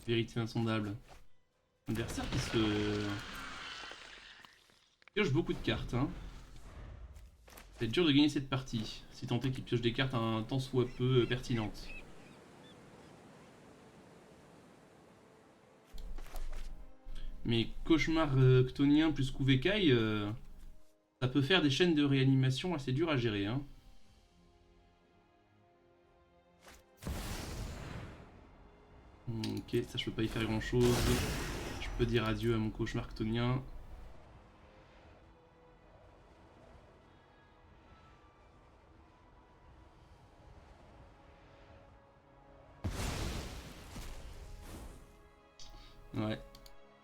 Vérité insondable. Adversaire qui se... pioche beaucoup de cartes. Hein. C'est dur de gagner cette partie. Si tant est qu'il pioche des cartes un tant soit peu pertinentes. Mais cauchemar chtonien plus Kuvekai, ça peut faire des chaînes de réanimation assez dures à gérer. Hein. Ok, ça je peux pas y faire grand chose. Je peux dire adieu à mon cauchemar chtonien. Ouais.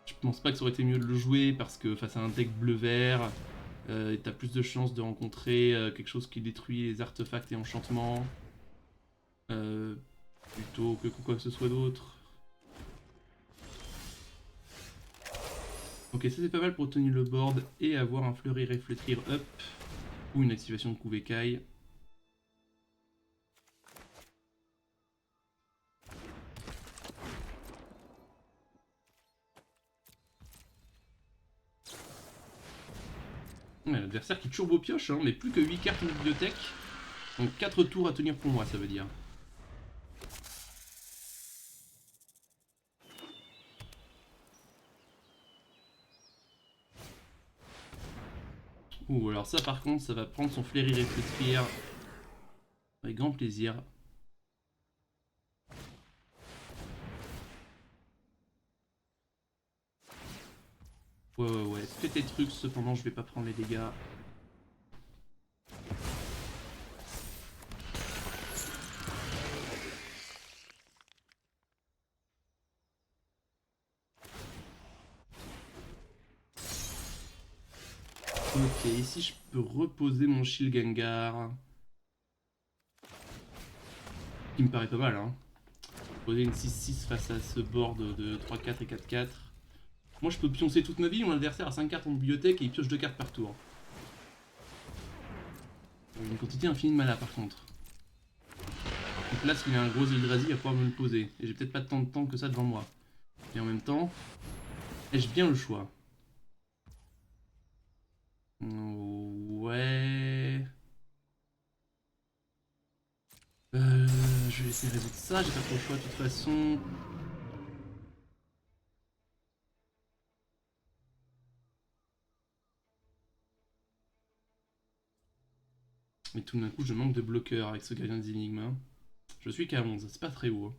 Je pense pas que ça aurait été mieux de le jouer parce que face à un deck bleu-vert, Et t'as plus de chances de rencontrer quelque chose qui détruit les artefacts et enchantements. Plutôt que quoi que ce soit d'autre. Ok, ça c'est pas mal pour tenir le board et avoir un fleurir réfléchir up ou une activation de Kuvekai. Ouais, l'adversaire qui turbo pioche, hein, mais plus que 8 cartes en bibliothèque. Donc 4 tours à tenir pour moi, ça veut dire. Ouh, alors ça par contre, ça va prendre son fleurir réfléchir. Avec grand plaisir. Ouais. Fais tes trucs, cependant je vais pas prendre les dégâts. Ok, ici je peux reposer mon Shield Gengar. Qui me paraît pas mal, hein. Poser une 6-6 face à ce board de 3-4 et 4-4. Moi je peux pioncer toute ma vie, mon adversaire a 5 cartes en bibliothèque et il pioche 2 cartes par tour. Une quantité infinie de mana par contre. Donc là s'il a un gros Eldrazi, il va pouvoir me le poser. Et j'ai peut-être pas tant de temps que ça devant moi. Et en même temps, ai-je bien le choix? Ouais... je vais essayer de résoudre ça, j'ai pas trop le choix de toute façon. Mais tout d'un coup je manque de bloqueurs avec ce gardien des énigmes. Hein. Je suis qu'à 11, c'est pas très haut. Hein.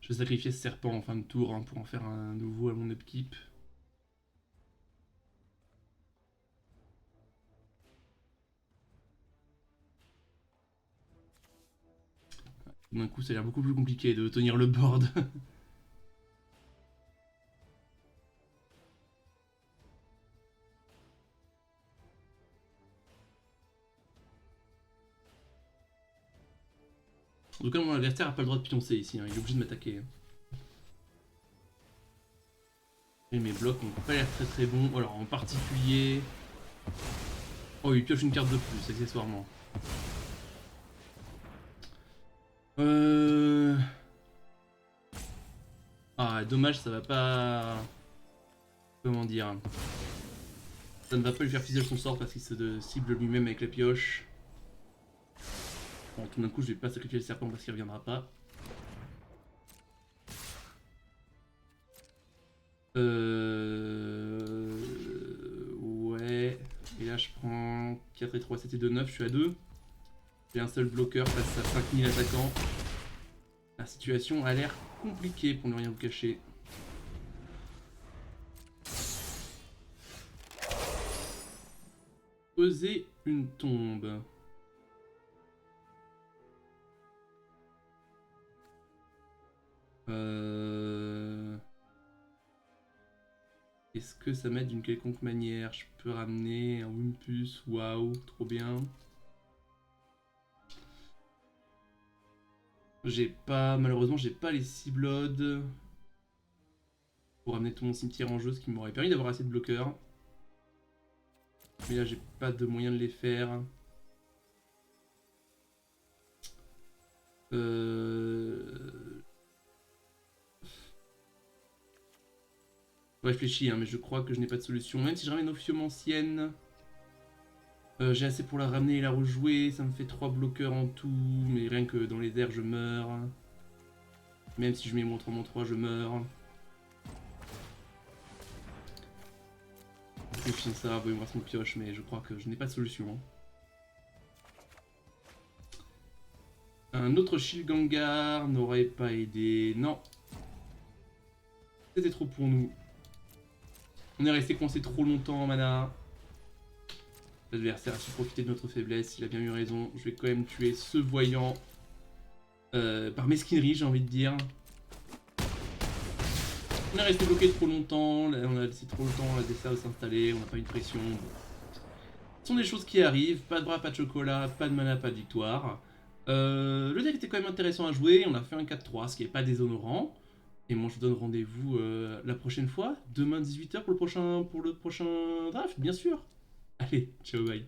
Je vais sacrifier ce serpent en fin de tour hein, pour en faire un nouveau à mon upkeep. D'un coup, ça a l'air beaucoup plus compliqué de tenir le board. En tout cas, mon adversaire n'a pas le droit de pioncer ici, hein. Il est obligé de m'attaquer. Et mes blocs n'ont pas l'air très bons. Alors, en particulier... Oh, il pioche une carte de plus, accessoirement. Ah, dommage, ça va pas... Comment dire... Ça ne va pas lui faire fiser son sort parce qu'il se cible lui-même avec la pioche. Bon, tout d'un coup, je vais pas sacrifier le serpent parce qu'il reviendra pas. Ouais. Et là, je prends 4 et 3, 7 et 2, 9. Je suis à 2. J'ai un seul bloqueur face à 5000 attaquants. La situation a l'air compliquée pour ne rien vous cacher. Poser une tombe. Est-ce que ça m'aide d'une quelconque manière? Je peux ramener un Wimpus, waouh, trop bien. Malheureusement, j'ai pas les 6 Blood pour ramener tout mon cimetière en jeu, ce qui m'aurait permis d'avoir assez de bloqueurs. Mais là, j'ai pas de moyen de les faire. Je réfléchis, hein, mais je crois que je n'ai pas de solution. Même si je ramène une Ophiomancienne, j'ai assez pour la ramener et la rejouer. Ça me fait 3 bloqueurs en tout, mais rien que dans les airs, je meurs. Même si je mets mon 3/3, je meurs. Je ça, il me reste mon pioche, mais je crois que je n'ai pas de solution. Hein. Un autre Shilgangar n'aurait pas aidé. Non. C'était trop pour nous. On est resté coincé trop longtemps en mana. L'adversaire a su profiter de notre faiblesse, il a bien eu raison. Je vais quand même tuer ce voyant. Par mesquinerie, j'ai envie de dire. On est resté bloqué trop longtemps, on a laissé trop longtemps la DSA s'installer, on n'a pas eu de pression. Bon. Ce sont des choses qui arrivent, pas de bras, pas de chocolat, pas de mana, pas de victoire. Le deck était quand même intéressant à jouer, on a fait un 4-3, ce qui n'est pas déshonorant. Et moi je vous donne rendez-vous la prochaine fois, demain 18h pour le prochain draft, bien sûr. Allez, ciao bye.